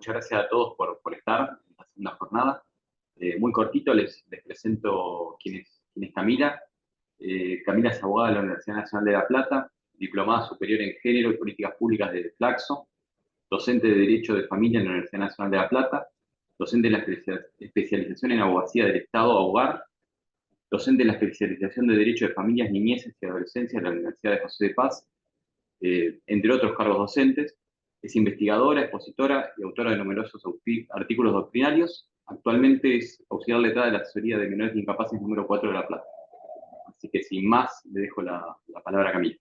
muchas gracias a todos por estar en esta segunda jornada. Muy cortito, les presento quién es Camila. Camila es abogada de la Universidad Nacional de La Plata, diplomada superior en Género y Políticas Públicas de Flaxo, docente de Derecho de Familia en la Universidad Nacional de La Plata, docente de la especialización en Abogacía del Estado, Abogar, docente de la especialización de Derecho de Familias, Niñeces y Adolescencia en la Universidad de José de Paz, entre otros cargos docentes. Es investigadora, expositora y autora de numerosos artículos doctrinarios. Actualmente es auxiliar letrada de la Asesoría de Menores Incapaces número 4 de La Plata. Así que sin más, le dejo la palabra a Camila.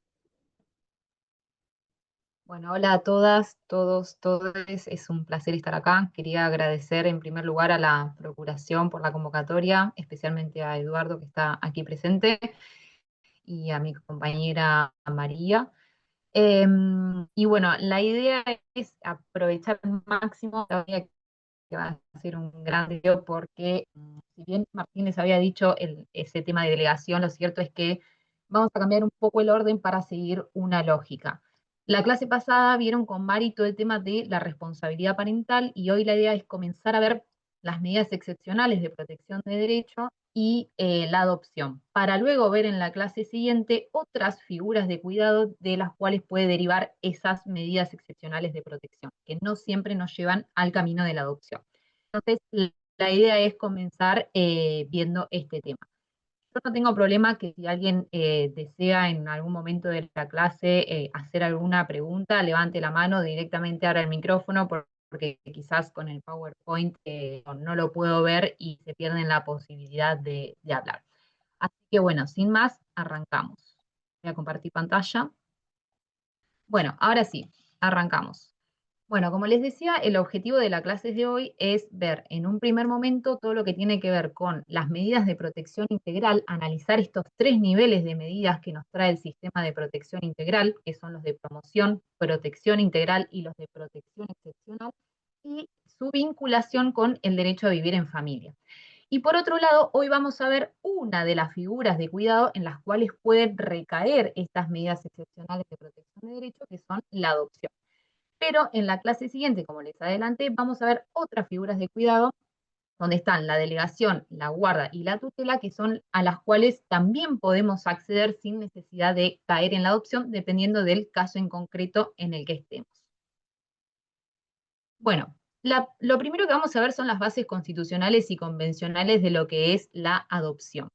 Bueno, hola a todas, todos, todes. Es un placer estar acá. Quería agradecer en primer lugar a la Procuración por la convocatoria, especialmente a Eduardo que está aquí presente y a mi compañera María. Y bueno, la idea es aprovechar al máximo, sabía que va a ser un gran video porque si bien Martínez había dicho ese tema de delegación, lo cierto es que vamos a cambiar un poco el orden para seguir una lógica. La clase pasada vieron con Mari todo el tema de la responsabilidad parental y hoy la idea es comenzar a ver las medidas excepcionales de protección de derecho y la adopción, para luego ver en la clase siguiente otras figuras de cuidado de las cuales puede derivar esas medidas excepcionales de protección, que no siempre nos llevan al camino de la adopción. Entonces, la idea es comenzar viendo este tema. Yo no tengo problema que si alguien desea en algún momento de la clase hacer alguna pregunta, levante la mano, directamente abra el micrófono, porque quizás con el PowerPoint no lo puedo ver y se pierden la posibilidad de hablar. Así que bueno, sin más, arrancamos. Voy a compartir pantalla. Bueno, ahora sí, arrancamos. Bueno, como les decía, el objetivo de la clase de hoy es ver en un primer momento todo lo que tiene que ver con las medidas de protección integral, analizar estos tres niveles de medidas que nos trae el sistema de protección integral, que son los de promoción, protección integral y los de protección excepcional, y su vinculación con el derecho a vivir en familia. Y por otro lado, hoy vamos a ver una de las figuras de cuidado en las cuales pueden recaer estas medidas excepcionales de protección de derecho, que son la adopción. Pero en la clase siguiente, como les adelanté, vamos a ver otras figuras de cuidado, donde están la delegación, la guarda y la tutela, que son a las cuales también podemos acceder sin necesidad de caer en la adopción, dependiendo del caso en concreto en el que estemos. Bueno, lo primero que vamos a ver son las bases constitucionales y convencionales de lo que es la adopción.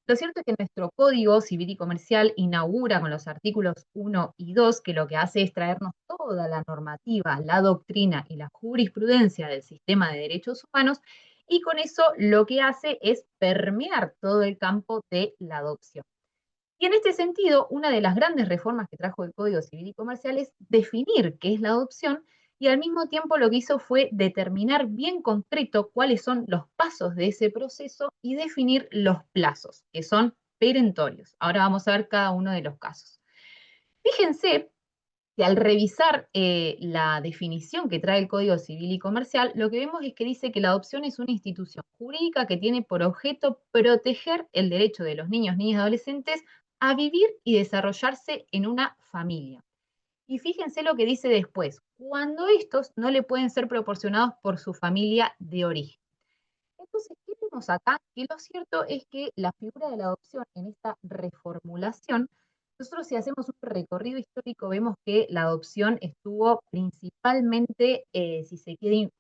Lo cierto es que nuestro Código Civil y Comercial inaugura con los artículos 1 y 2, que lo que hace es traernos toda la normativa, la doctrina y la jurisprudencia del sistema de derechos humanos, y con eso lo que hace es permear todo el campo de la adopción. Y en este sentido, una de las grandes reformas que trajo el Código Civil y Comercial es definir qué es la adopción, y al mismo tiempo lo que hizo fue determinar bien concreto cuáles son los pasos de ese proceso y definir los plazos, que son perentorios. Ahora vamos a ver cada uno de los casos. Fíjense que al revisar la definición que trae el Código Civil y Comercial, lo que vemos es que dice que la adopción es una institución jurídica que tiene por objeto proteger el derecho de los niños, niñas y adolescentes a vivir y desarrollarse en una familia. Y fíjense lo que dice después, cuando estos no le pueden ser proporcionados por su familia de origen. Entonces, ¿qué tenemos acá? Que lo cierto es que la figura de la adopción en esta reformulación, nosotros si hacemos un recorrido histórico vemos que la adopción estuvo principalmente, si se quiere,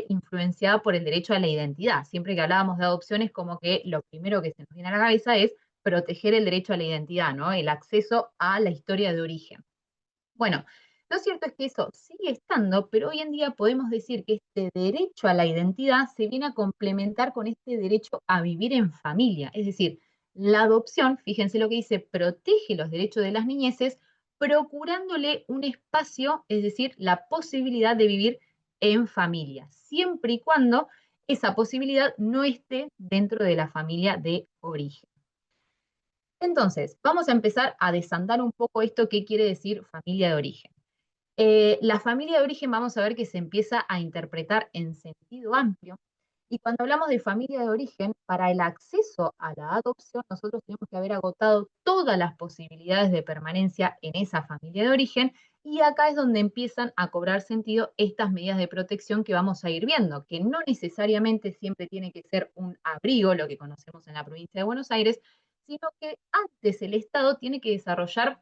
influenciada por el derecho a la identidad. Siempre que hablábamos de adopción es como que lo primero que se nos viene a la cabeza es proteger el derecho a la identidad, ¿no? El acceso a la historia de origen. Bueno, lo cierto es que eso sigue estando, pero hoy en día podemos decir que este derecho a la identidad se viene a complementar con este derecho a vivir en familia. Es decir, la adopción, fíjense lo que dice, protege los derechos de las niñeces, procurándole un espacio, es decir, la posibilidad de vivir en familia, siempre y cuando esa posibilidad no esté dentro de la familia de origen. Entonces, vamos a empezar a desandar un poco esto, qué quiere decir familia de origen. La familia de origen vamos a ver que se empieza a interpretar en sentido amplio, y cuando hablamos de familia de origen, para el acceso a la adopción, nosotros tenemos que haber agotado todas las posibilidades de permanencia en esa familia de origen, Y acá es donde empiezan a cobrar sentido estas medidas de protección que vamos a ir viendo, que no necesariamente siempre tiene que ser un abrigo, lo que conocemos en la provincia de Buenos Aires, sino que antes el Estado tiene que desarrollar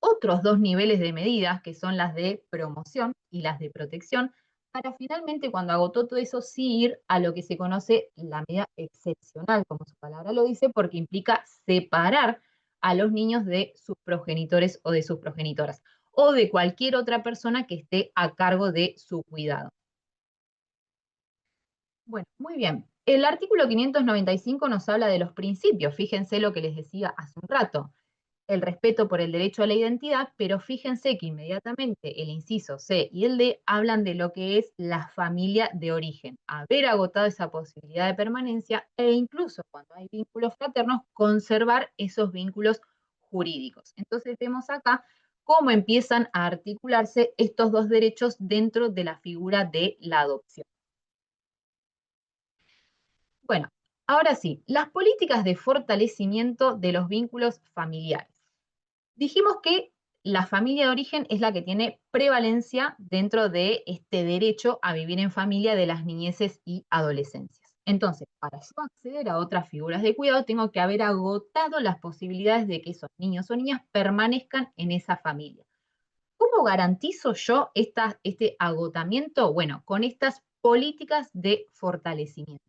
otros dos niveles de medidas, que son las de promoción y las de protección, para finalmente, cuando agotó todo eso, sí ir a lo que se conoce la medida excepcional, como su palabra lo dice, porque implica separar a los niños de sus progenitores o de sus progenitoras, o de cualquier otra persona que esté a cargo de su cuidado. Bueno, muy bien. El artículo 595 nos habla de los principios. Fíjense lo que les decía hace un rato, el respeto por el derecho a la identidad, pero fíjense que inmediatamente el inciso C y el D hablan de lo que es la familia de origen, haber agotado esa posibilidad de permanencia e incluso cuando hay vínculos fraternos, conservar esos vínculos jurídicos. Entonces vemos acá cómo empiezan a articularse estos dos derechos dentro de la figura de la adopción. Bueno, ahora sí, las políticas de fortalecimiento de los vínculos familiares. Dijimos que la familia de origen es la que tiene prevalencia dentro de este derecho a vivir en familia de las niñeces y adolescencias. Entonces, para yo acceder a otras figuras de cuidado, tengo que haber agotado las posibilidades de que esos niños o niñas permanezcan en esa familia. ¿Cómo garantizo yo este agotamiento? Bueno, con estas políticas de fortalecimiento.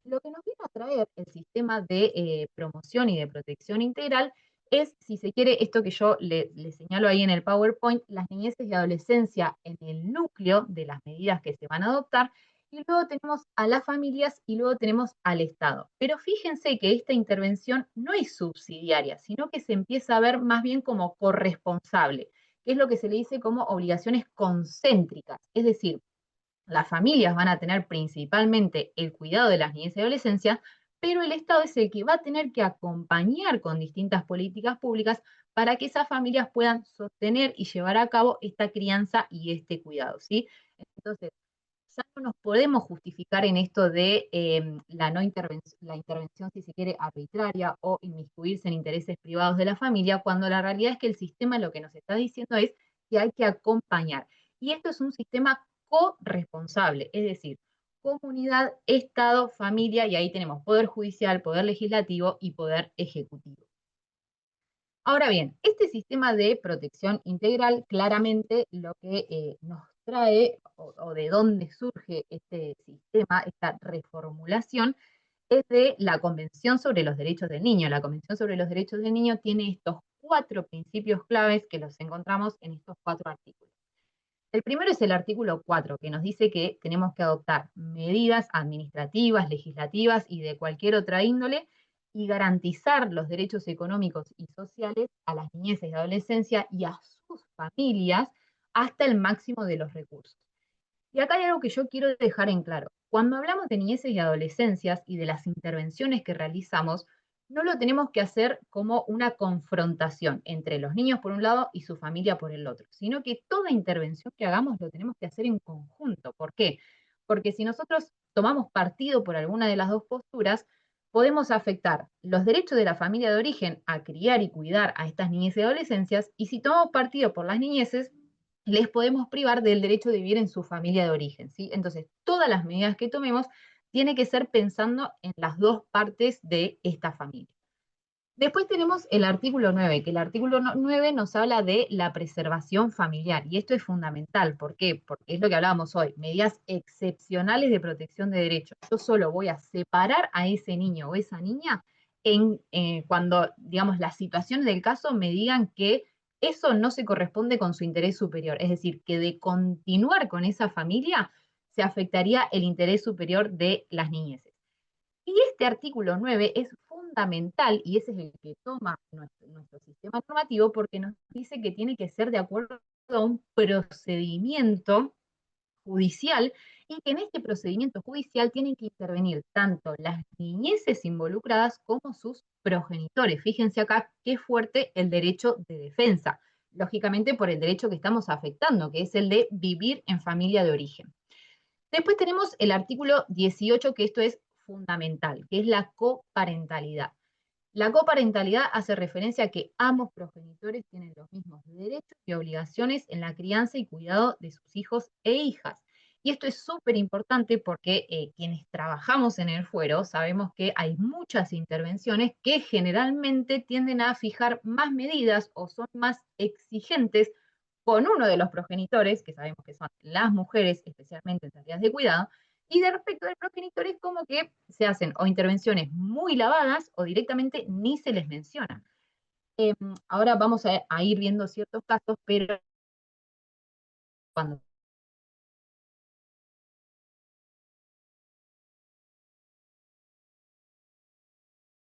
Lo que nos viene a traer el sistema de promoción y de protección integral es, si se quiere, esto que yo le señalo ahí en el PowerPoint, las niñeces y adolescencia en el núcleo de las medidas que se van a adoptar, y luego tenemos a las familias y luego tenemos al Estado. Pero fíjense que esta intervención no es subsidiaria, sino que se empieza a ver más bien como corresponsable, que es lo que se le dice como obligaciones concéntricas, es decir, las familias van a tener principalmente el cuidado de las niñez y adolescencia, pero el Estado es el que va a tener que acompañar con distintas políticas públicas para que esas familias puedan sostener y llevar a cabo esta crianza y este cuidado, ¿sí? Entonces, ya no nos podemos justificar en esto de la intervención, si se quiere, arbitraria o inmiscuirse en intereses privados de la familia, cuando la realidad es que el sistema lo que nos está diciendo es que hay que acompañar. Y esto es un sistema corresponsable, es decir, comunidad, Estado, familia, y ahí tenemos poder judicial, poder legislativo y poder ejecutivo. Ahora bien, este sistema de protección integral claramente lo que nos trae o de dónde surge este sistema, esta reformulación, es de la Convención sobre los Derechos del Niño. La Convención sobre los Derechos del Niño tiene estos 4 principios claves que los encontramos en estos 4 artículos. El primero es el artículo 4, que nos dice que tenemos que adoptar medidas administrativas, legislativas y de cualquier otra índole y garantizar los derechos económicos y sociales a las niñeces y adolescencia y a sus familias hasta el máximo de los recursos. Y acá hay algo que yo quiero dejar en claro. Cuando hablamos de niñeces y adolescencias y de las intervenciones que realizamos, no lo tenemos que hacer como una confrontación entre los niños por un lado y su familia por el otro, sino que toda intervención que hagamos lo tenemos que hacer en conjunto. ¿Por qué? Porque si nosotros tomamos partido por alguna de las dos posturas, podemos afectar los derechos de la familia de origen a criar y cuidar a estas niñeces y adolescencias, y si tomamos partido por las niñeces, les podemos privar del derecho de vivir en su familia de origen, ¿sí? Entonces, todas las medidas que tomemos tiene que ser pensando en las dos partes de esta familia. Después tenemos el artículo 9, que el artículo 9 nos habla de la preservación familiar, y esto es fundamental. ¿Por qué? Porque es lo que hablábamos hoy, medidas excepcionales de protección de derechos. Yo solo voy a separar a ese niño o esa niña cuando, digamos, las situaciones del caso me digan que eso no se corresponde con su interés superior, es decir, que de continuar con esa familia se afectaría el interés superior de las niñeces. Y este artículo 9 es fundamental, y ese es el que toma nuestro sistema normativo, porque nos dice que tiene que ser de acuerdo a un procedimiento judicial, y que en este procedimiento judicial tienen que intervenir tanto las niñeces involucradas como sus progenitores. Fíjense acá qué fuerte el derecho de defensa, lógicamente por el derecho que estamos afectando, que es el de vivir en familia de origen. Después tenemos el artículo 18, que esto es fundamental, que es la coparentalidad. La coparentalidad hace referencia a que ambos progenitores tienen los mismos derechos y obligaciones en la crianza y cuidado de sus hijos e hijas. Y esto es súper importante porque quienes trabajamos en el fuero sabemos que hay muchas intervenciones que generalmente tienden a fijar más medidas o son más exigentes con uno de los progenitores, que sabemos que son las mujeres, especialmente en tareas de cuidado, y de respecto del progenitor es como que se hacen o intervenciones muy lavadas o directamente ni se les menciona. Ahora vamos a ir viendo ciertos casos, pero cuando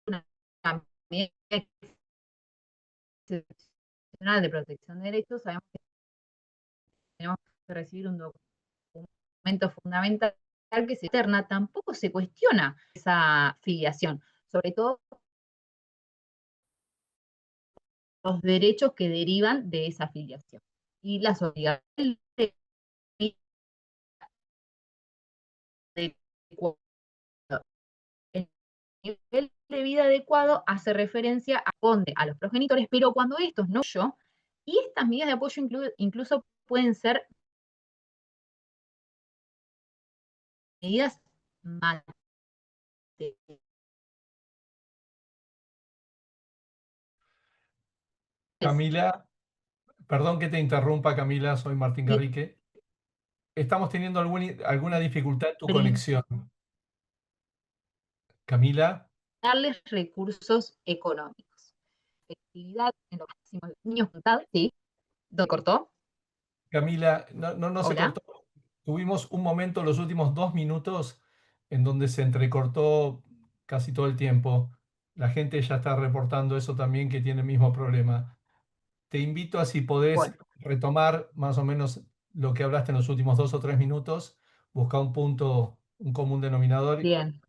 una medida excepcional de protección de derechos, sabemos que tenemos que recibir un documento fundamental que se eterna, tampoco se cuestiona esa filiación, sobre todo los derechos que derivan de esa filiación y las obligaciones de el nivel de vida adecuado hace referencia a los progenitores, pero cuando estos no yo, y estas medidas de apoyo incluso pueden ser medidas materiales. Camila, perdón que te interrumpa, Camila, soy Martín Y Garrique. Estamos teniendo alguna dificultad en tu conexión. Camila, brindarles recursos económicos. Efectividad en los máximos niños contados, ¿sí? ¿Lo cortó? Camila, no se Hola. cortó. Tuvimos un momento, los últimos 2 minutos, en donde se entrecortó casi todo el tiempo. La gente ya está reportando eso también, que tiene el mismo problema. Te invito a si podés Bueno, retomar más o menos lo que hablaste en los últimos 2 o 3 minutos, busca un punto, un común denominador. bien.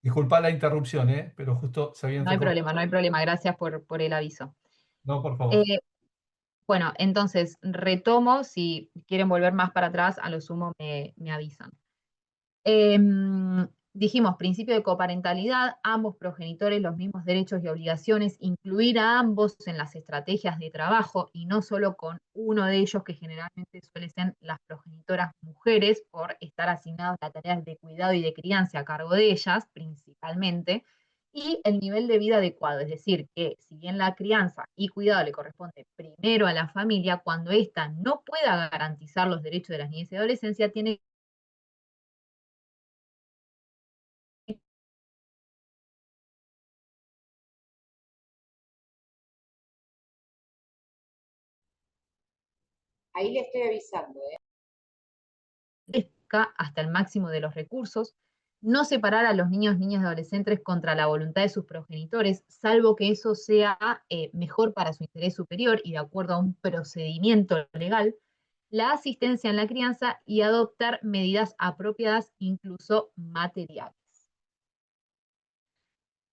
Disculpa la interrupción, pero justo se había No hay entrecortado. problema, no hay problema. Gracias por el aviso. No, por favor. Eh, bueno, entonces retomo. Si quieren volver más para atrás, a lo sumo me avisan. Dijimos, principio de coparentalidad, ambos progenitores los mismos derechos y obligaciones, incluir a ambos en las estrategias de trabajo y no solo con uno de ellos, que generalmente suelen ser las progenitoras mujeres, por estar asignados a tareas de cuidado y de crianza a cargo de ellas, principalmente, y el nivel de vida adecuado, es decir, que si bien la crianza y cuidado le corresponde primero a la familia, cuando ésta no pueda garantizar los derechos de las niñez y adolescencia, tiene Ahí le estoy avisando, hasta el máximo de los recursos, no separar a los niños, niñas y adolescentes contra la voluntad de sus progenitores, salvo que eso sea mejor para su interés superior y de acuerdo a un procedimiento legal, la asistencia en la crianza y adoptar medidas apropiadas, incluso materiales.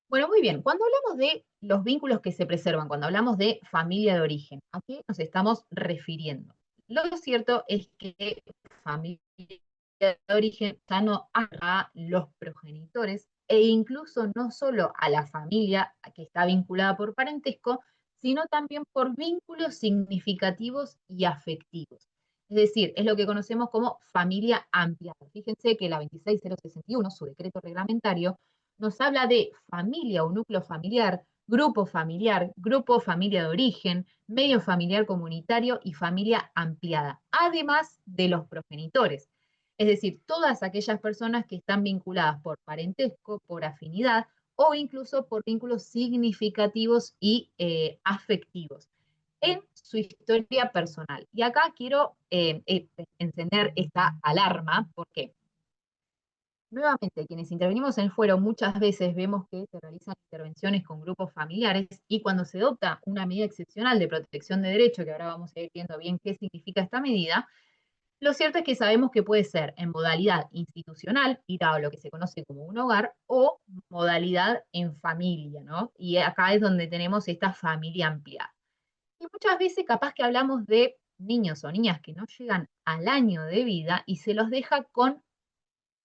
Bueno, muy bien. Cuando hablamos de los vínculos que se preservan, cuando hablamos de familia de origen, ¿a qué nos estamos refiriendo? Lo cierto es que familia de origen ya no a los progenitores e incluso no solo a la familia que está vinculada por parentesco, sino también por vínculos significativos y afectivos. Es decir, es lo que conocemos como familia amplia. Fíjense que la 26061, su decreto reglamentario, nos habla de familia o núcleo familiar, grupo familia de origen, medio familiar comunitario y familia ampliada, además de los progenitores. Es decir, todas aquellas personas que están vinculadas por parentesco, por afinidad o incluso por vínculos significativos y afectivos en su historia personal. Y acá quiero encender esta alarma, porque nuevamente, quienes intervenimos en el fuero muchas veces vemos que se realizan intervenciones con grupos familiares y cuando se adopta una medida excepcional de protección de derecho, que ahora vamos a ir viendo bien qué significa esta medida, lo cierto es que sabemos que puede ser en modalidad institucional, ir a lo que se conoce como un hogar, o modalidad en familia, ¿no? Y acá es donde tenemos esta familia ampliada. Y muchas veces capaz que hablamos de niños o niñas que no llegan al año de vida y se los deja con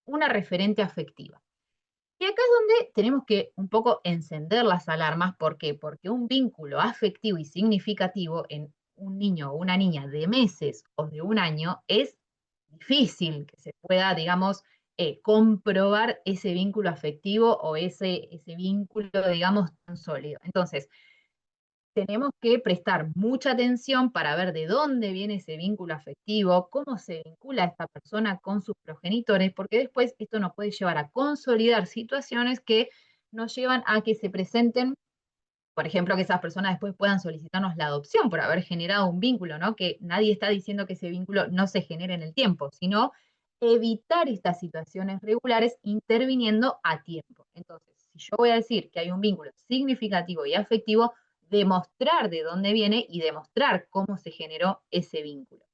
una referente afectiva. Y acá es donde tenemos que un poco encender las alarmas. ¿Por qué? Porque un vínculo afectivo y significativo en un niño o una niña de meses o de un año es difícil que se pueda, digamos, comprobar ese vínculo afectivo o ese vínculo, digamos, tan sólido. Entonces, tenemos que prestar mucha atención para ver de dónde viene ese vínculo afectivo, cómo se vincula esta persona con sus progenitores, porque después esto nos puede llevar a consolidar situaciones que nos llevan a que se presenten, por ejemplo, que esas personas después puedan solicitarnos la adopción por haber generado un vínculo, ¿no? Que nadie está diciendo que ese vínculo no se genere en el tiempo, sino evitar estas situaciones regulares interviniendo a tiempo. Entonces, si yo voy a decir que hay un vínculo significativo y afectivo, demostrar de dónde viene y demostrar cómo se generó ese vínculo.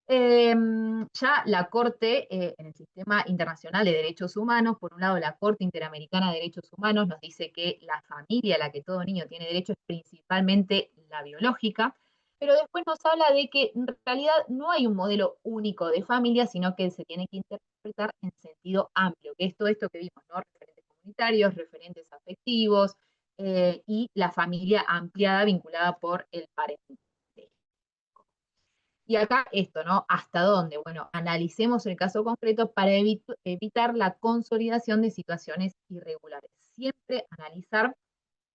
Ya la Corte, en el Sistema Internacional de Derechos Humanos, por un lado la Corte Interamericana de Derechos Humanos nos dice que la familia a la que todo niño tiene derecho es principalmente la biológica, pero después nos habla de que en realidad no hay un modelo único de familia, sino que se tiene que interpretar en sentido amplio, que es todo esto que vimos, ¿no? Referentes comunitarios, referentes afectivos, y la familia ampliada vinculada por el parentesco. Y acá esto, ¿no? ¿Hasta dónde? Bueno, analicemos el caso concreto para evitar la consolidación de situaciones irregulares. Siempre analizar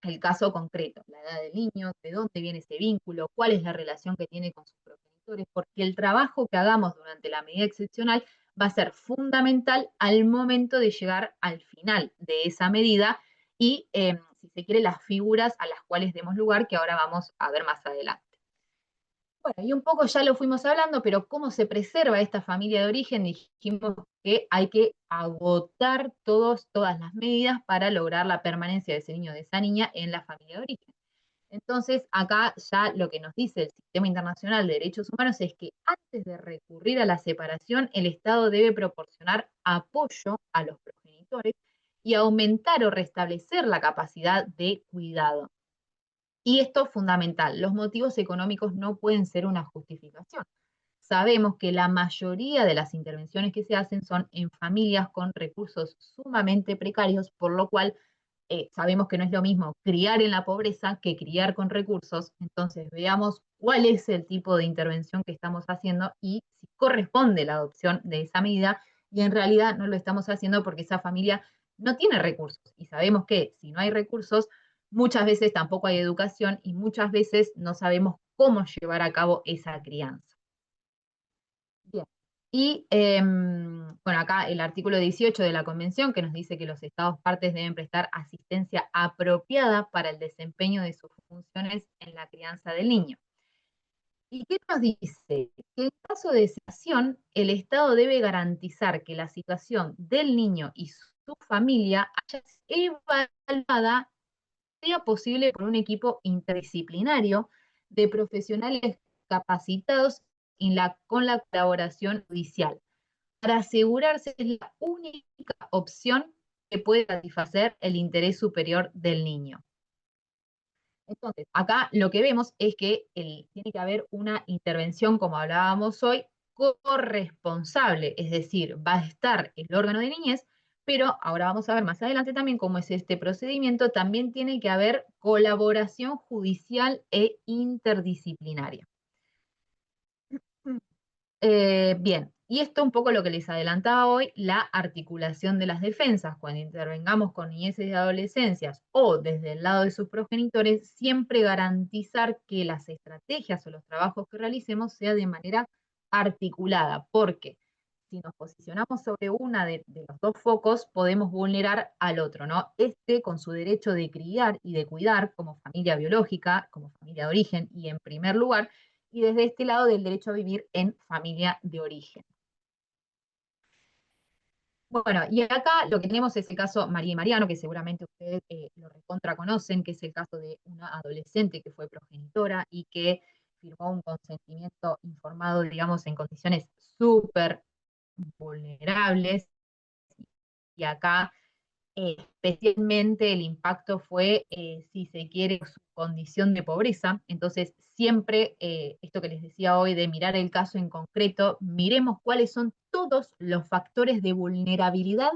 el caso concreto, la edad del niño, de dónde viene ese vínculo, cuál es la relación que tiene con sus progenitores, porque el trabajo que hagamos durante la medida excepcional va a ser fundamental al momento de llegar al final de esa medida y, si se quiere, las figuras a las cuales demos lugar, que ahora vamos a ver más adelante. Bueno, y un poco ya lo fuimos hablando, pero ¿cómo se preserva esta familia de origen? Dijimos que hay que agotar todas las medidas para lograr la permanencia de ese niño o de esa niña en la familia de origen. Entonces, acá ya lo que nos dice el Sistema Internacional de Derechos Humanos es que antes de recurrir a la separación, el Estado debe proporcionar apoyo a los progenitores y aumentar o restablecer la capacidad de cuidado. Y esto es fundamental, los motivos económicos no pueden ser una justificación. Sabemos que la mayoría de las intervenciones que se hacen son en familias con recursos sumamente precarios, por lo cual sabemos que no es lo mismo criar en la pobreza que criar con recursos. Entonces veamos cuál es el tipo de intervención que estamos haciendo y si corresponde la adopción de esa medida, y en realidad no lo estamos haciendo porque esa familia no tiene recursos. Y sabemos que si no hay recursos, muchas veces tampoco hay educación y muchas veces no sabemos cómo llevar a cabo esa crianza. Bien. Y bueno, acá el artículo 18 de la Convención que nos dice que los Estados partes deben prestar asistencia apropiada para el desempeño de sus funciones en la crianza del niño. ¿Y qué nos dice? Que en caso de separación, el Estado debe garantizar que la situación del niño y su familia haya sido evaluada, sea posible, por un equipo interdisciplinario de profesionales capacitados con la colaboración judicial, para asegurarse que es la única opción que puede satisfacer el interés superior del niño. Entonces, acá lo que vemos es que tiene que haber una intervención, como hablábamos hoy, corresponsable, es decir, va a estar el órgano de niñez, pero ahora vamos a ver más adelante también cómo es este procedimiento, también tiene que haber colaboración judicial e interdisciplinaria. Bien, y esto un poco lo que les adelantaba hoy, la articulación de las defensas. Cuando intervengamos con niñeces y adolescencias o desde el lado de sus progenitores, siempre garantizar que las estrategias o los trabajos que realicemos sea de manera articulada, porque si nos posicionamos sobre una de los dos focos, podemos vulnerar al otro, ¿no? Este con su derecho de criar y de cuidar como familia biológica, como familia de origen y en primer lugar, y desde este lado del derecho a vivir en familia de origen. Bueno, y acá lo que tenemos es el caso María y Mariano, que seguramente ustedes lo recontra conocen, que es el caso de una adolescente que fue progenitora y que firmó un consentimiento informado, digamos, en condiciones súper vulnerables. Y acá especialmente el impacto fue, si se quiere, su condición de pobreza. Entonces, siempre, esto que les decía hoy de mirar el caso en concreto, miremos cuáles son todos los factores de vulnerabilidad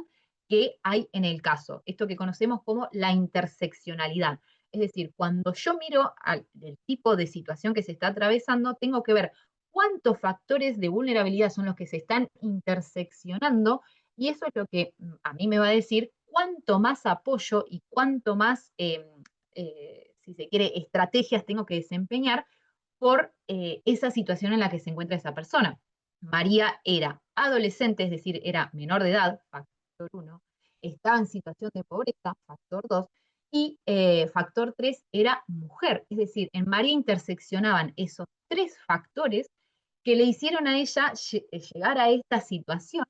que hay en el caso, esto que conocemos como la interseccionalidad. Es decir, cuando yo miro el tipo de situación que se está atravesando, tengo que ver cuántos factores de vulnerabilidad son los que se están interseccionando, y eso es lo que a mí me va a decir cuánto más apoyo y cuánto más, si se quiere, estrategias tengo que desempeñar por esa situación en la que se encuentra esa persona. María era adolescente, es decir, era menor de edad, factor 1, estaba en situación de pobreza, factor 2, y factor 3 era mujer, es decir, en María interseccionaban esos 3 factores que le hicieron a ella llegar a esta situación,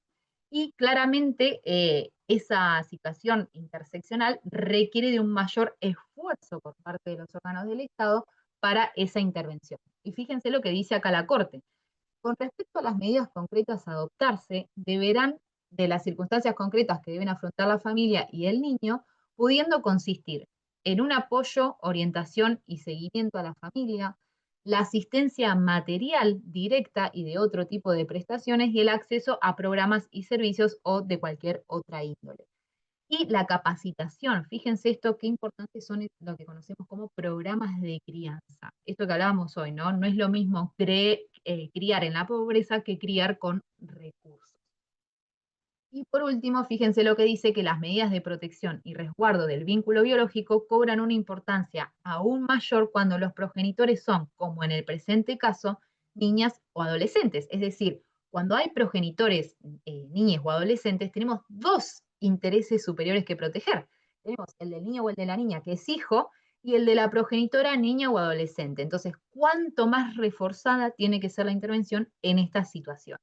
y claramente esa situación interseccional requiere de un mayor esfuerzo por parte de los órganos del Estado para esa intervención. Y fíjense lo que dice acá la Corte. Con respecto a las medidas concretas a adoptarse, deberán, de las circunstancias concretas que deben afrontar la familia y el niño, pudiendo consistir en un apoyo, orientación y seguimiento a la familia, la asistencia material directa y de otro tipo de prestaciones y el acceso a programas y servicios o de cualquier otra índole. Y la capacitación, fíjense esto, qué importantes son lo que conocemos como programas de crianza. Esto que hablábamos hoy, ¿no? No es lo mismo criar en la pobreza que criar con recursos. Y por último, fíjense lo que dice, que las medidas de protección y resguardo del vínculo biológico cobran una importancia aún mayor cuando los progenitores son, como en el presente caso, niñas o adolescentes. Es decir, cuando hay progenitores, niñas o adolescentes, tenemos 2 intereses superiores que proteger. Tenemos el del niño o el de la niña, que es hijo, y el de la progenitora, niña o adolescente. Entonces, ¿cuánto más reforzada tiene que ser la intervención en estas situaciones?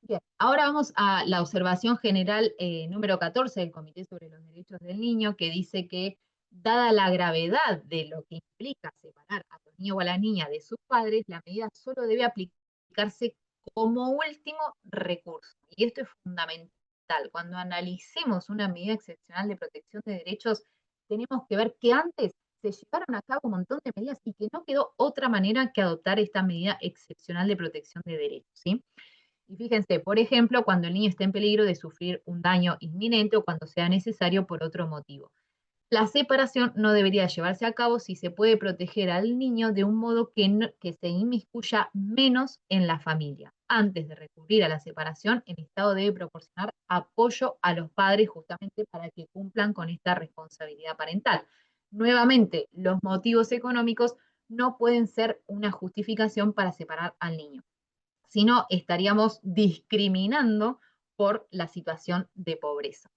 Bien, ahora vamos a la observación general número 14 del Comité sobre los Derechos del Niño, que dice que, dada la gravedad de lo que implica separar a los niños o a la niña de sus padres, la medida solo debe aplicarse como último recurso. Y esto es fundamental. Cuando analicemos una medida excepcional de protección de derechos, tenemos que ver que antes se llevaron a cabo un montón de medidas y que no quedó otra manera que adoptar esta medida excepcional de protección de derechos, ¿sí? Y fíjense, por ejemplo, cuando el niño está en peligro de sufrir un daño inminente o cuando sea necesario por otro motivo. La separación no debería llevarse a cabo si se puede proteger al niño de un modo que se inmiscuya menos en la familia. Antes de recurrir a la separación, el Estado debe proporcionar apoyo a los padres justamente para que cumplan con esta responsabilidad parental. Nuevamente, los motivos económicos no pueden ser una justificación para separar al niño, sino estaríamos discriminando por la situación de pobreza.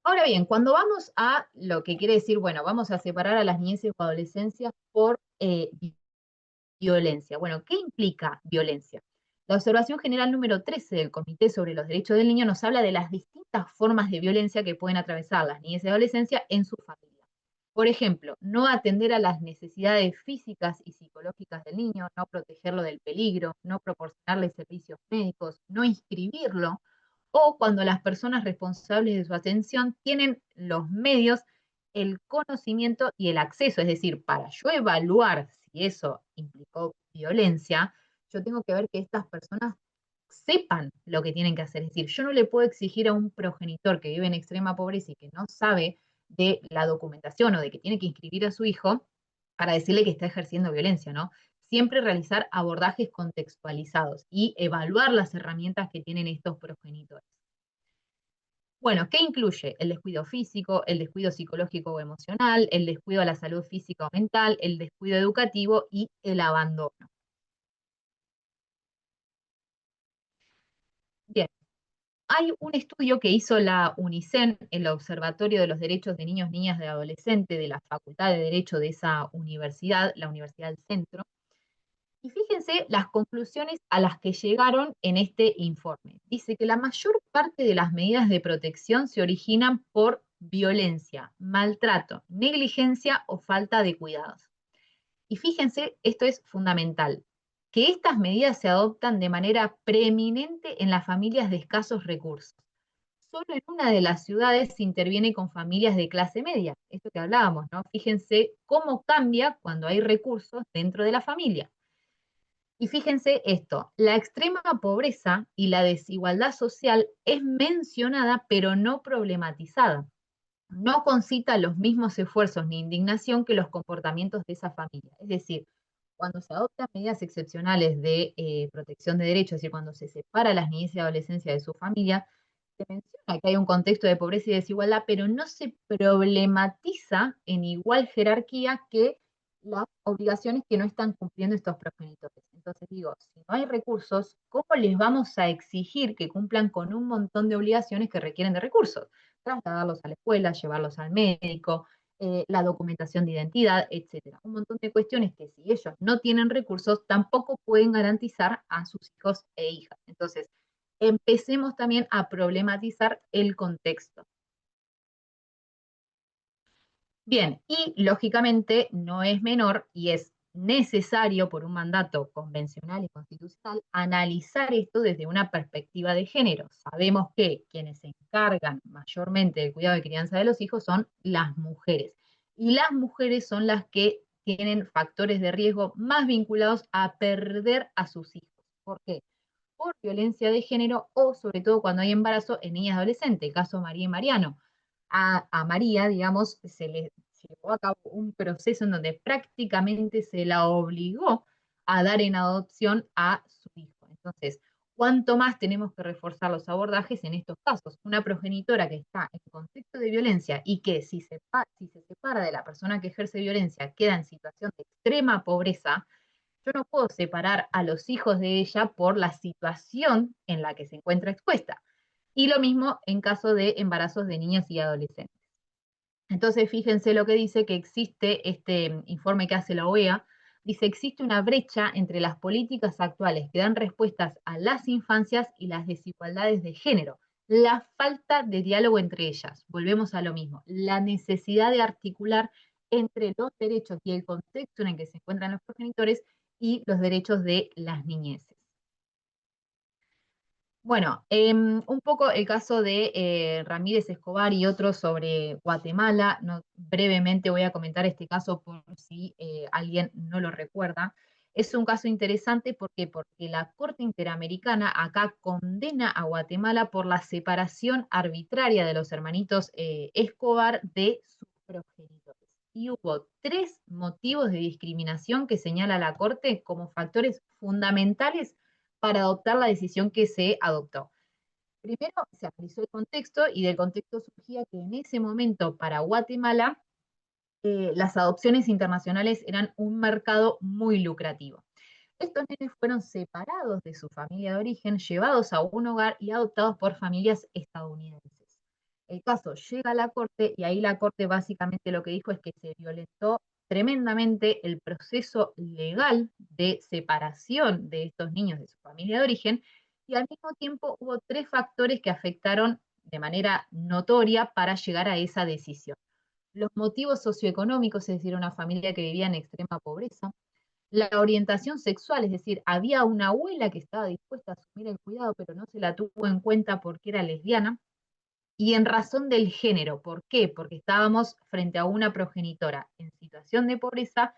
Ahora bien, cuando vamos a lo que quiere decir, bueno, vamos a separar a las niñeces o adolescencias por violencia. Bueno, ¿qué implica violencia? La observación general número 13 del Comité sobre los Derechos del Niño nos habla de las distintas formas de violencia que pueden atravesar las niñeces y adolescencias en su familia. Por ejemplo, no atender a las necesidades físicas y psicológicas del niño, no protegerlo del peligro, no proporcionarle servicios médicos, no inscribirlo, o cuando las personas responsables de su atención tienen los medios, el conocimiento y el acceso. Es decir, para yo evaluar si eso implicó violencia, yo tengo que ver que estas personas sepan lo que tienen que hacer. Es decir, yo no le puedo exigir a un progenitor que vive en extrema pobreza y que no sabe de la documentación o de que tiene que inscribir a su hijo para decirle que está ejerciendo violencia, ¿no? Siempre realizar abordajes contextualizados y evaluar las herramientas que tienen estos progenitores. Bueno, ¿qué incluye? El descuido físico, el descuido psicológico o emocional, el descuido a la salud física o mental, el descuido educativo y el abandono. Bien, hay un estudio que hizo la UNICEN, el Observatorio de los Derechos de Niños, Niñas y Adolescentes de la Facultad de Derecho de esa universidad, la Universidad del Centro. Y fíjense las conclusiones a las que llegaron en este informe. Dice que la mayor parte de las medidas de protección se originan por violencia, maltrato, negligencia o falta de cuidados. Y fíjense, esto es fundamental, que estas medidas se adoptan de manera preeminente en las familias de escasos recursos. Solo en una de las ciudades se interviene con familias de clase media, esto que hablábamos, ¿no? Fíjense cómo cambia cuando hay recursos dentro de la familia. Y fíjense esto, la extrema pobreza y la desigualdad social es mencionada pero no problematizada. No concita los mismos esfuerzos ni indignación que los comportamientos de esa familia. Es decir, cuando se adoptan medidas excepcionales de protección de derechos, es decir, cuando se separa a las niñez y adolescencia de su familia, se menciona que hay un contexto de pobreza y desigualdad, pero no se problematiza en igual jerarquía que las obligaciones que no están cumpliendo estos progenitores. Entonces digo, si no hay recursos, ¿cómo les vamos a exigir que cumplan con un montón de obligaciones que requieren de recursos? Trasladarlos a la escuela, llevarlos al médico, la documentación de identidad, etcétera. Un montón de cuestiones que si ellos no tienen recursos, tampoco pueden garantizar a sus hijos e hijas. Entonces, empecemos también a problematizar el contexto. Bien, y lógicamente no es menor y es necesario por un mandato convencional y constitucional analizar esto desde una perspectiva de género. Sabemos que quienes se encargan mayormente del cuidado y crianza de los hijos son las mujeres. Y las mujeres son las que tienen factores de riesgo más vinculados a perder a sus hijos. ¿Por qué? Por violencia de género o sobre todo cuando hay embarazo en niñas y adolescentes, el caso María y Mariano. A María, digamos, se le llevó a cabo un proceso en donde prácticamente se la obligó a dar en adopción a su hijo. Entonces, ¿cuánto más tenemos que reforzar los abordajes en estos casos? Una progenitora que está en contexto de violencia y que si se separa de la persona que ejerce violencia queda en situación de extrema pobreza, yo no puedo separar a los hijos de ella por la situación en la que se encuentra expuesta. Y lo mismo en caso de embarazos de niñas y adolescentes. Entonces, fíjense lo que dice, que existe este informe que hace la OEA, dice, existe una brecha entre las políticas actuales que dan respuestas a las infancias y las desigualdades de género. La falta de diálogo entre ellas, volvemos a lo mismo, la necesidad de articular entre los derechos y el contexto en el que se encuentran los progenitores y los derechos de las niñeces. Bueno, un poco el caso de Ramírez Escobar y otros sobre Guatemala. No, brevemente voy a comentar este caso por si alguien no lo recuerda. Es un caso interesante porque la Corte Interamericana acá condena a Guatemala por la separación arbitraria de los hermanitos Escobar de sus progenitores. Y hubo 3 motivos de discriminación que señala la Corte como factores fundamentales para adoptar la decisión que se adoptó. Primero, se analizó el contexto y del contexto surgía que en ese momento para Guatemala las adopciones internacionales eran un mercado muy lucrativo. Estos nenes fueron separados de su familia de origen, llevados a un hogar y adoptados por familias estadounidenses. El caso llega a la Corte y ahí la Corte básicamente lo que dijo es que se violentó tremendamente el proceso legal de separación de estos niños de su familia de origen y al mismo tiempo hubo 3 factores que afectaron de manera notoria para llegar a esa decisión. Los motivos socioeconómicos, es decir, una familia que vivía en extrema pobreza, la orientación sexual, es decir, había una abuela que estaba dispuesta a asumir el cuidado, pero no se la tuvo en cuenta porque era lesbiana, y en razón del género. ¿Por qué? Porque estábamos frente a una progenitora en situación de pobreza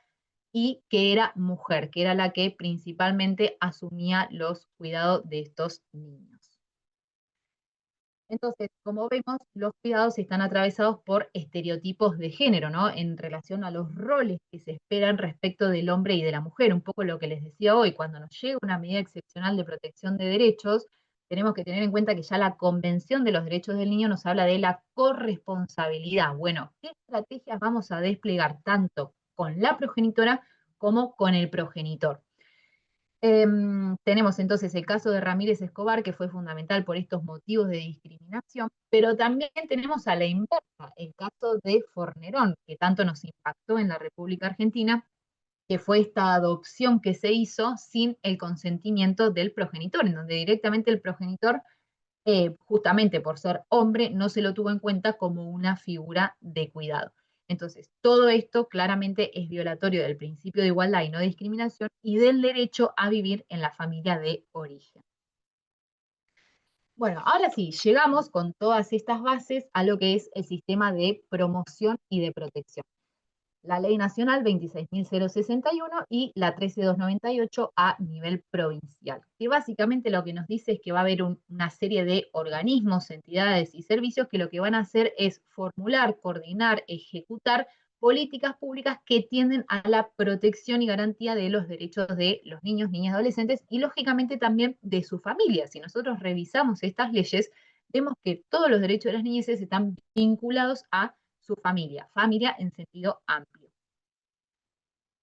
y que era mujer, que era la que principalmente asumía los cuidados de estos niños. Entonces, como vemos, los cuidados están atravesados por estereotipos de género, ¿no? En relación a los roles que se esperan respecto del hombre y de la mujer. Un poco lo que les decía hoy, cuando nos llega una medida excepcional de protección de derechos, tenemos que tener en cuenta que ya la Convención de los Derechos del Niño nos habla de la corresponsabilidad. Bueno, ¿qué estrategias vamos a desplegar tanto con la progenitora como con el progenitor? Tenemos entonces el caso de Ramírez Escobar, que fue fundamental por estos motivos de discriminación, pero también tenemos a la inversa, el caso de Fornerón, que tanto nos impactó en la República Argentina, que fue esta adopción que se hizo sin el consentimiento del progenitor, en donde directamente el progenitor, justamente por ser hombre, no se lo tuvo en cuenta como una figura de cuidado. Entonces, todo esto claramente es violatorio del principio de igualdad y no discriminación y del derecho a vivir en la familia de origen. Bueno, ahora sí, llegamos con todas estas bases a lo que es el sistema de promoción y de protección. la Ley Nacional 26.061 y la 13.298 a nivel provincial, que básicamente lo que nos dice es que va a haber una serie de organismos, entidades y servicios que lo que van a hacer es formular, coordinar, ejecutar políticas públicas que tienden a la protección y garantía de los derechos de los niños, niñas, adolescentes y lógicamente también de su familia. Si nosotros revisamos estas leyes, vemos que todos los derechos de las niñeces están vinculados a su familia, familia en sentido amplio.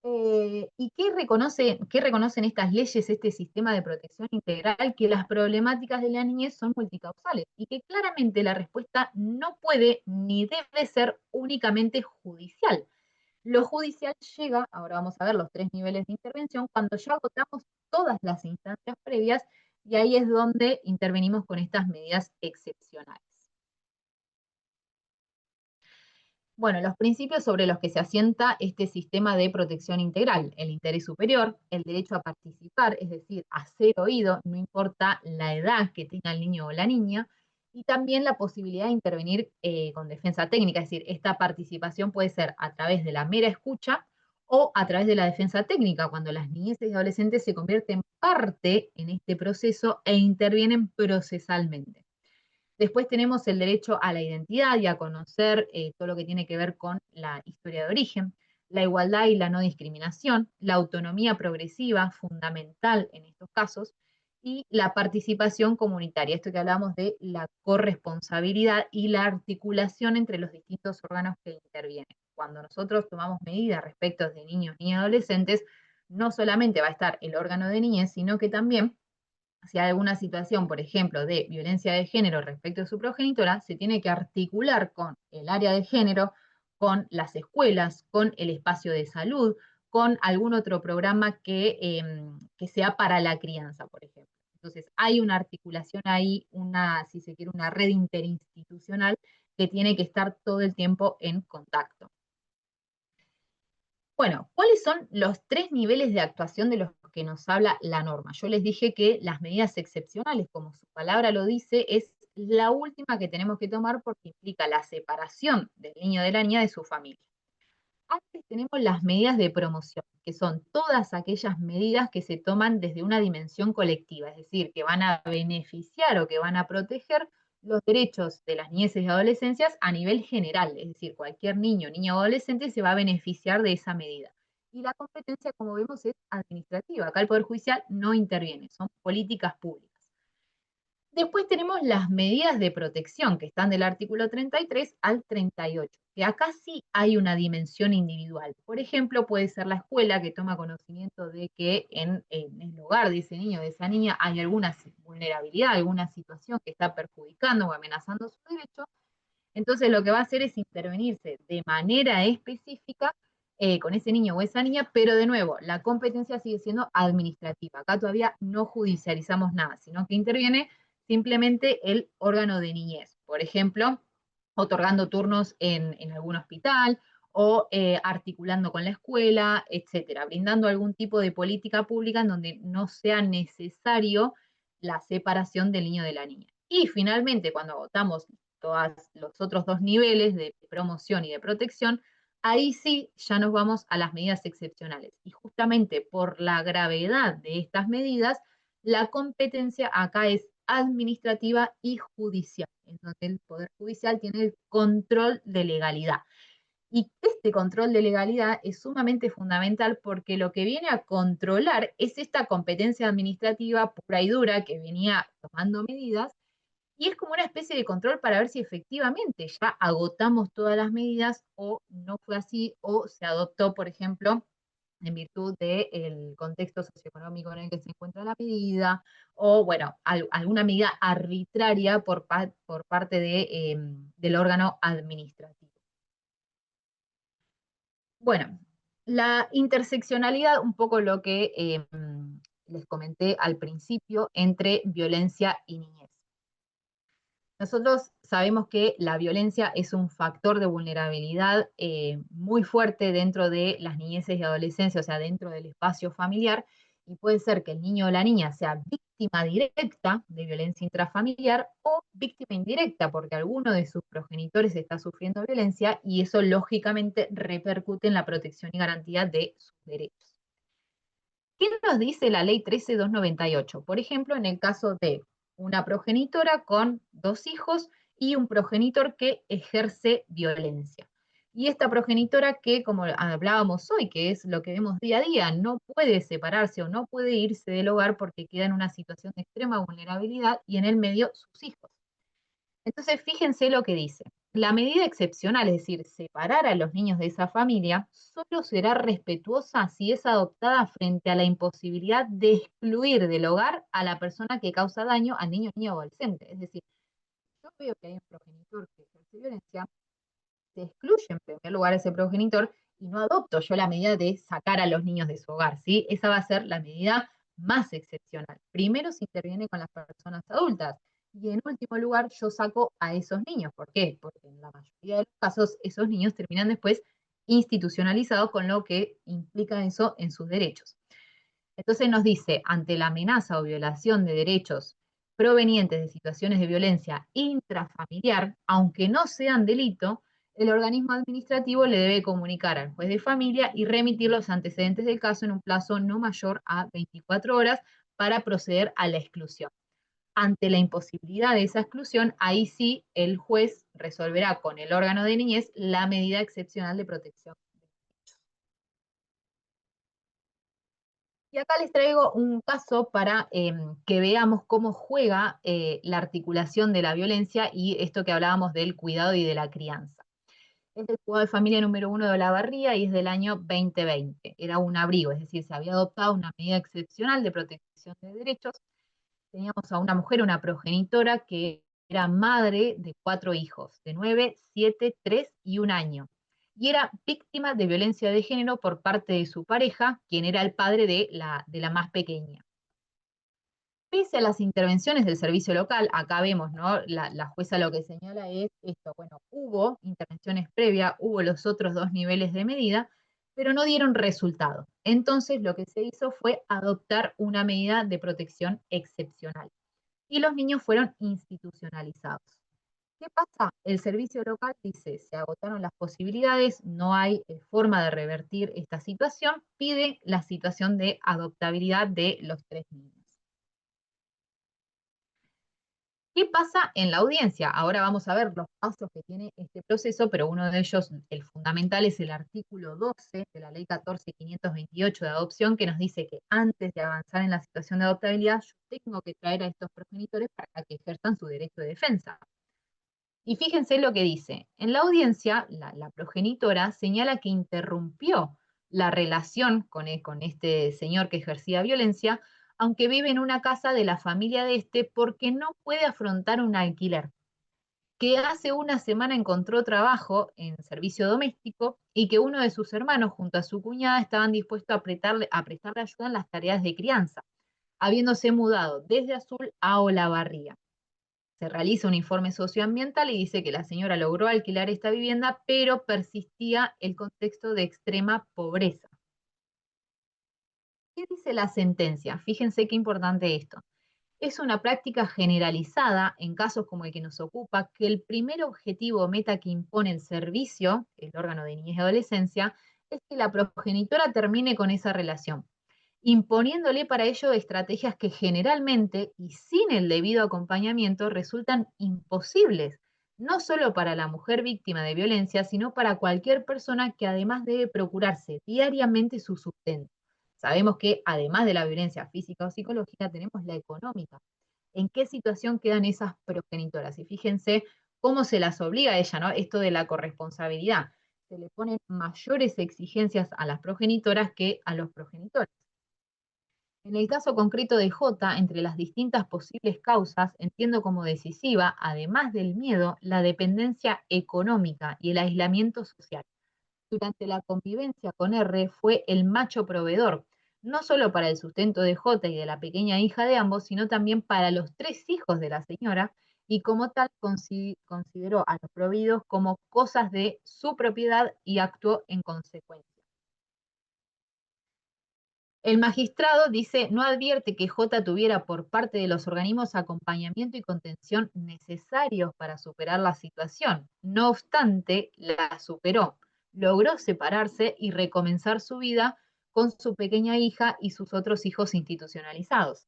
¿Y qué reconocen estas leyes, este sistema de protección integral? Que las problemáticas de la niñez son multicausales y que claramente la respuesta no puede ni debe ser únicamente judicial. Lo judicial llega, ahora vamos a ver los 3 niveles de intervención, cuando ya agotamos todas las instancias previas y ahí es donde intervenimos con estas medidas excepcionales. Bueno, los principios sobre los que se asienta este sistema de protección integral: el interés superior, el derecho a participar, es decir, a ser oído, no importa la edad que tenga el niño o la niña, y también la posibilidad de intervenir con defensa técnica, es decir, esta participación puede ser a través de la mera escucha o a través de la defensa técnica, cuando las niñeces y adolescentes se convierten parte en este proceso e intervienen procesalmente. Después tenemos el derecho a la identidad y a conocer todo lo que tiene que ver con la historia de origen, la igualdad y la no discriminación, la autonomía progresiva, fundamental en estos casos, y la participación comunitaria, esto que hablamos de la corresponsabilidad y la articulación entre los distintos órganos que intervienen. Cuando nosotros tomamos medidas respecto de niños y adolescentes, no solamente va a estar el órgano de niñez, sino que también si hay alguna situación, por ejemplo, de violencia de género respecto a su progenitora, se tiene que articular con el área de género, con las escuelas, con el espacio de salud, con algún otro programa que sea para la crianza, por ejemplo. Entonces, hay una articulación ahí, si se quiere, una red interinstitucional que tiene que estar todo el tiempo en contacto. Bueno, ¿cuáles son los 3 niveles de actuación de los que nos habla la norma? Yo les dije que las medidas excepcionales, como su palabra lo dice, es la última que tenemos que tomar porque implica la separación del niño o de la niña de su familia. Antes tenemos las medidas de promoción, que son todas aquellas medidas que se toman desde una dimensión colectiva, es decir, que van a beneficiar o que van a proteger los derechos de las niñeces y adolescencias a nivel general, es decir, cualquier niño, niña o adolescente se va a beneficiar de esa medida. Y la competencia, como vemos, es administrativa. Acá el Poder Judicial no interviene, son políticas públicas. Después tenemos las medidas de protección, que están del artículo 33 al 38, que acá sí hay una dimensión individual. Por ejemplo, puede ser la escuela que toma conocimiento de que en el hogar de ese niño o de esa niña hay alguna vulnerabilidad, alguna situación que está perjudicando o amenazando su derecho. Entonces lo que va a hacer es intervenirse de manera específica con ese niño o esa niña, pero de nuevo, la competencia sigue siendo administrativa. Acá todavía no judicializamos nada, sino que interviene simplemente el órgano de niñez. Por ejemplo, otorgando turnos en algún hospital o articulando con la escuela, etcétera, brindando algún tipo de política pública en donde no sea necesario la separación del niño de la niña. Y finalmente, cuando agotamos todos los otros 2 niveles de promoción y de protección, ahí sí ya nos vamos a las medidas excepcionales. Y justamente por la gravedad de estas medidas, la competencia acá es administrativa y judicial, en donde el Poder Judicial tiene el control de legalidad. Y este control de legalidad es sumamente fundamental porque lo que viene a controlar es esta competencia administrativa pura y dura que venía tomando medidas, y es como una especie de control para ver si efectivamente ya agotamos todas las medidas o no fue así, o se adoptó, por ejemplo, en virtud del contexto socioeconómico en el que se encuentra la medida, o bueno, alguna medida arbitraria por parte del órgano administrativo. Bueno, la interseccionalidad, un poco lo que les comenté al principio, entre violencia y niñez. Nosotros sabemos que la violencia es un factor de vulnerabilidad muy fuerte dentro de las niñeces y adolescencias, o sea, dentro del espacio familiar, y puede ser que el niño o la niña sea víctima víctima directa de violencia intrafamiliar o víctima indirecta, porque alguno de sus progenitores está sufriendo violencia y eso lógicamente repercute en la protección y garantía de sus derechos. ¿Qué nos dice la ley 13298? Por ejemplo, en el caso de una progenitora con 2 hijos y un progenitor que ejerce violencia. Y esta progenitora que, como hablábamos hoy, que es lo que vemos día a día, no puede separarse o no puede irse del hogar porque queda en una situación de extrema vulnerabilidad y en el medio sus hijos. Entonces, fíjense lo que dice. La medida excepcional, es decir, separar a los niños de esa familia, solo será respetuosa si es adoptada frente a la imposibilidad de excluir del hogar a la persona que causa daño al niño, niña o adolescente. Es decir, yo veo que hay un progenitor que ejerce violencia, se excluye en primer lugar a ese progenitor y no adopto yo la medida de sacar a los niños de su hogar, ¿sí? Esa va a ser la medida más excepcional. Primero se interviene con las personas adultas y en último lugar yo saco a esos niños. ¿Por qué? Porque en la mayoría de los casos esos niños terminan después institucionalizados con lo que implica eso en sus derechos. Entonces nos dice, ante la amenaza o violación de derechos provenientes de situaciones de violencia intrafamiliar, aunque no sean delito, el organismo administrativo le debe comunicar al juez de familia y remitir los antecedentes del caso en un plazo no mayor a 24 horas para proceder a la exclusión. Ante la imposibilidad de esa exclusión, ahí sí el juez resolverá con el órgano de niñez la medida excepcional de protección. Y acá les traigo un caso para que veamos cómo juega la articulación de la violencia y esto que hablábamos del cuidado y de la crianza. Es el cuidado de familia número 1 de Olavarría y es del año 2020. Era un abrigo, es decir, se había adoptado una medida excepcional de protección de derechos. Teníamos a una mujer, una progenitora, que era madre de 4 hijos, de 9, 7, 3 y 1 año. Y era víctima de violencia de género por parte de su pareja, quien era el padre de la más pequeña. Pese a las intervenciones del servicio local, acá vemos, ¿no? La jueza lo que señala es esto, bueno, hubo intervenciones previas, hubo los otros 2 niveles de medida, pero no dieron resultado. Entonces lo que se hizo fue adoptar una medida de protección excepcional y los niños fueron institucionalizados. ¿Qué pasa? El servicio local dice, se agotaron las posibilidades, no hay forma de revertir esta situación, pide la situación de adoptabilidad de los 3 niños. ¿Qué pasa en la audiencia? Ahora vamos a ver los pasos que tiene este proceso, pero uno de ellos, el fundamental, es el artículo 12 de la ley 14.528 de adopción, que nos dice que antes de avanzar en la situación de adoptabilidad, yo tengo que traer a estos progenitores para que ejerzan su derecho de defensa. Y fíjense lo que dice. En la audiencia, la progenitora señala que interrumpió la relación con este señor que ejercía violencia, aunque vive en una casa de la familia de este porque no puede afrontar un alquiler, que hace una semana encontró trabajo en servicio doméstico y que uno de sus hermanos junto a su cuñada estaban dispuestos a prestarle ayuda en las tareas de crianza, habiéndose mudado desde Azul a Olavarría. Se realiza un informe socioambiental y dice que la señora logró alquilar esta vivienda, pero persistía el contexto de extrema pobreza. ¿Qué dice la sentencia? Fíjense qué importante esto. Es una práctica generalizada en casos como el que nos ocupa, que el primer objetivo o meta que impone el servicio, el órgano de niñez y adolescencia, es que la progenitora termine con esa relación, imponiéndole para ello estrategias que generalmente y sin el debido acompañamiento resultan imposibles, no solo para la mujer víctima de violencia, sino para cualquier persona que además debe procurarse diariamente su sustento. Sabemos que además de la violencia física o psicológica, tenemos la económica. ¿En qué situación quedan esas progenitoras? Y fíjense cómo se las obliga a ella, ¿no? Esto de la corresponsabilidad. Se le ponen mayores exigencias a las progenitoras que a los progenitores. En el caso concreto de J, entre las distintas posibles causas, entiendo como decisiva, además del miedo, la dependencia económica y el aislamiento social. Durante la convivencia con R fue el macho proveedor, no solo para el sustento de J y de la pequeña hija de ambos, sino también para los 3 hijos de la señora, y como tal consideró a los proveídos como cosas de su propiedad y actuó en consecuencia. El magistrado dice, no advierte que J tuviera por parte de los organismos acompañamiento y contención necesarios para superar la situación. No obstante, la superó. Logró separarse y recomenzar su vida con su pequeña hija y sus otros hijos institucionalizados.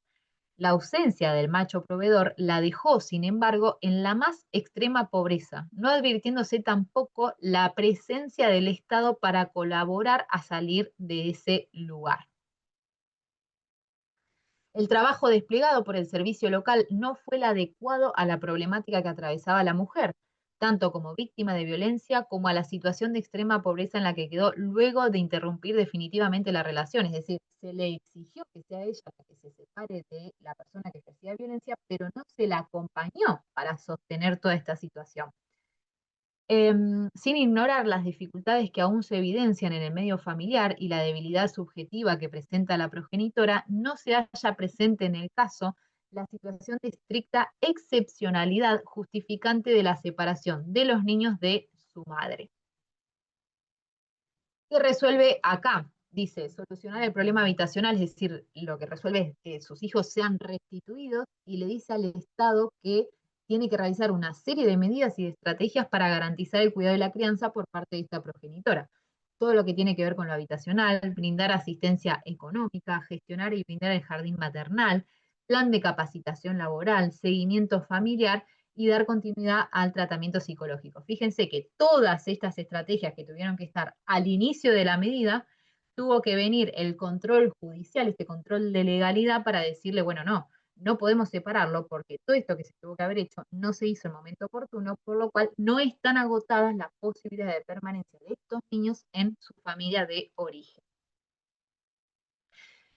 La ausencia del macho proveedor la dejó, sin embargo, en la más extrema pobreza, no advirtiéndose tampoco la presencia del Estado para colaborar a salir de ese lugar. El trabajo desplegado por el servicio local no fue el adecuado a la problemática que atravesaba la mujer, tanto como víctima de violencia como a la situación de extrema pobreza en la que quedó luego de interrumpir definitivamente la relación. Es decir, se le exigió que sea ella la que se separe de la persona que ejercía violencia, pero no se la acompañó para sostener toda esta situación. Sin ignorar las dificultades que aún se evidencian en el medio familiar y la debilidad subjetiva que presenta la progenitora, no se halla presente en el caso la situación de estricta excepcionalidad justificante de la separación de los niños de su madre. ¿Qué resuelve acá? Dice, solucionar el problema habitacional, es decir, lo que resuelve es que sus hijos sean restituidos, y le dice al Estado que tiene que realizar una serie de medidas y de estrategias para garantizar el cuidado de la crianza por parte de esta progenitora. Todo lo que tiene que ver con lo habitacional, brindar asistencia económica, gestionar y brindar el jardín maternal, plan de capacitación laboral, seguimiento familiar y dar continuidad al tratamiento psicológico. Fíjense que todas estas estrategias que tuvieron que estar al inicio de la medida, tuvo que venir el control judicial, este control de legalidad, para decirle, bueno, no podemos separarlo porque todo esto que se tuvo que haber hecho no se hizo en el momento oportuno, por lo cual no están agotadas las posibilidades de permanencia de estos niños en su familia de origen.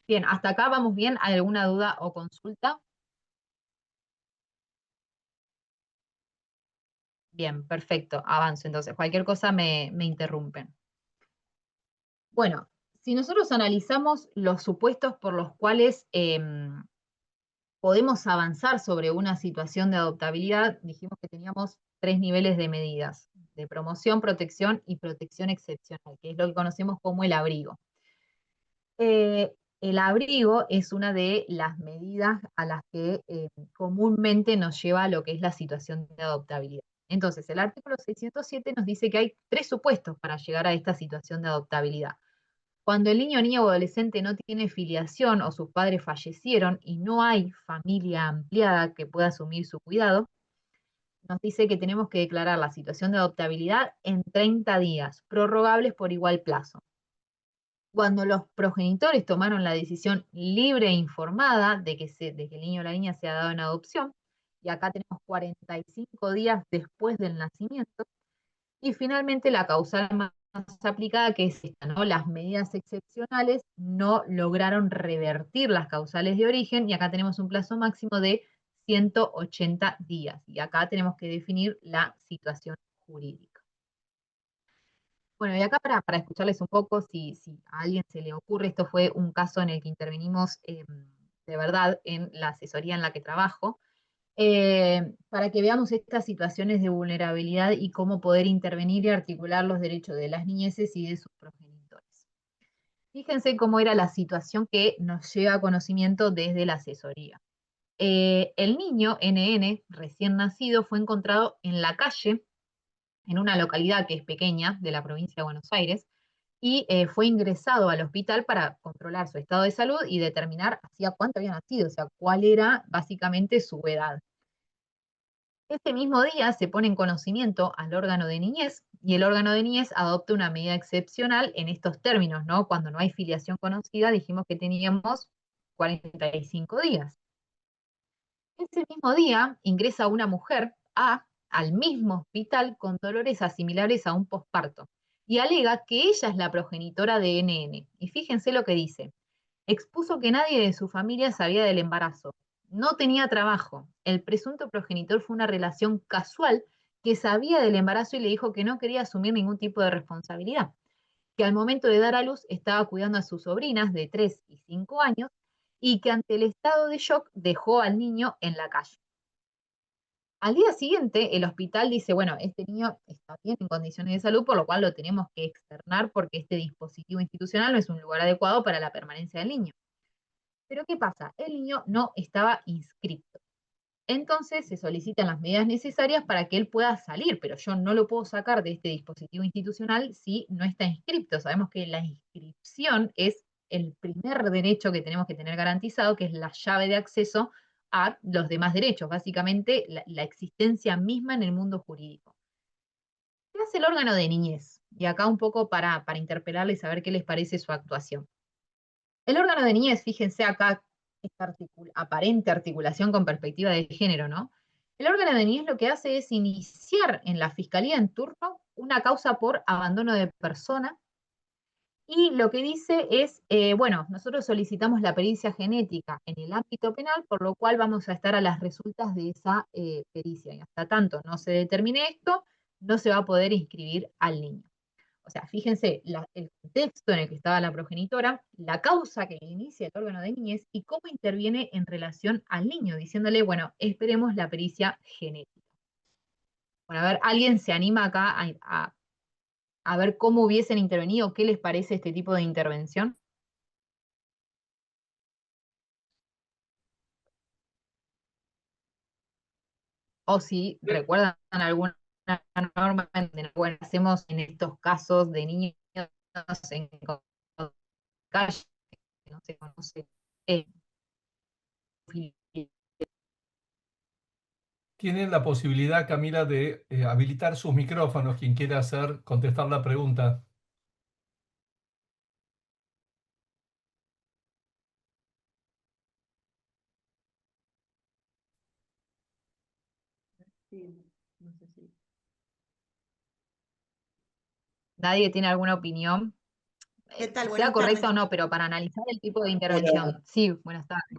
Bien, hasta acá vamos bien. ¿Hay alguna duda o consulta? Bien, perfecto, avanzo. Entonces, cualquier cosa me interrumpen. Bueno, si nosotros analizamos los supuestos por los cuales podemos avanzar sobre una situación de adoptabilidad, dijimos que teníamos 3 niveles de medidas: de promoción, protección y protección excepcional, que es lo que conocemos como el abrigo. El abrigo es una de las medidas a las que comúnmente nos lleva a lo que es la situación de adoptabilidad. Entonces, el artículo 607 nos dice que hay 3 supuestos para llegar a esta situación de adoptabilidad. Cuando el niño, niña o adolescente no tiene filiación o sus padres fallecieron y no hay familia ampliada que pueda asumir su cuidado, nos dice que tenemos que declarar la situación de adoptabilidad en 30 días, prorrogables por igual plazo. Cuando los progenitores tomaron la decisión libre e informada de que el niño o la niña sea dado en adopción, y acá tenemos 45 días después del nacimiento, y finalmente la causal más aplicada, que es esta, ¿no? Las medidas excepcionales no lograron revertir las causales de origen, y acá tenemos un plazo máximo de 180 días, y acá tenemos que definir la situación jurídica. Bueno, y acá para escucharles un poco, si a alguien se le ocurre, esto fue un caso en el que intervenimos de verdad en la asesoría en la que trabajo, para que veamos estas situaciones de vulnerabilidad y cómo poder intervenir y articular los derechos de las niñeces y de sus progenitores. Fíjense cómo era la situación que nos llega a conocimiento desde la asesoría. El niño, NN, recién nacido, fue encontrado en la calle, en una localidad que es pequeña de la provincia de Buenos Aires, y fue ingresado al hospital para controlar su estado de salud y determinar hacía cuánto había nacido, o sea, cuál era básicamente su edad. Ese mismo día se pone en conocimiento al órgano de niñez, y el órgano de niñez adopta una medida excepcional en estos términos, ¿no? Cuando no hay filiación conocida, dijimos que teníamos 45 días. Ese mismo día ingresa una mujer al mismo hospital con dolores asimilables a un posparto y alega que ella es la progenitora de NN. Y fíjense lo que dice: expuso que nadie de su familia sabía del embarazo, no tenía trabajo, el presunto progenitor fue una relación casual que sabía del embarazo y le dijo que no quería asumir ningún tipo de responsabilidad, que al momento de dar a luz estaba cuidando a sus sobrinas de 3 y 5 años y que ante el estado de shock dejó al niño en la calle. Al día siguiente, el hospital dice, bueno, este niño está bien en condiciones de salud, por lo cual lo tenemos que externar porque este dispositivo institucional no es un lugar adecuado para la permanencia del niño. Pero ¿qué pasa? El niño no estaba inscrito. Entonces se solicitan las medidas necesarias para que él pueda salir, pero yo no lo puedo sacar de este dispositivo institucional si no está inscrito. Sabemos que la inscripción es el primer derecho que tenemos que tener garantizado, que es la llave de acceso a los demás derechos, básicamente la existencia misma en el mundo jurídico. ¿Qué hace el órgano de niñez? Y acá un poco para interpelarles y saber qué les parece su actuación. El órgano de niñez, fíjense acá, esta aparente articulación con perspectiva de género, ¿no? El órgano de niñez lo que hace es iniciar en la fiscalía en turno una causa por abandono de persona y lo que dice es, bueno, nosotros solicitamos la pericia genética en el ámbito penal, por lo cual vamos a estar a las resultas de esa pericia. Y hasta tanto no se determine esto, no se va a poder inscribir al niño. O sea, fíjense el contexto en el que estaba la progenitora, la causa que inicia el órgano de niñez y cómo interviene en relación al niño, diciéndole, bueno, esperemos la pericia genética. Bueno, a ver, ¿alguien se anima acá a ver cómo hubiesen intervenido? ¿Qué les parece este tipo de intervención? O si recuerdan alguna norma en la cual hacemos en estos casos de niños en calle, no se conoce. Tienen la posibilidad, Camila, de habilitar sus micrófonos, quien quiera contestar la pregunta. Sí, no sé si. ¿Nadie tiene alguna opinión? ¿Qué tal? Sea Buenas correcta tardes. o no, pero para analizar el tipo de Hola. intervención. Sí, buenas tardes.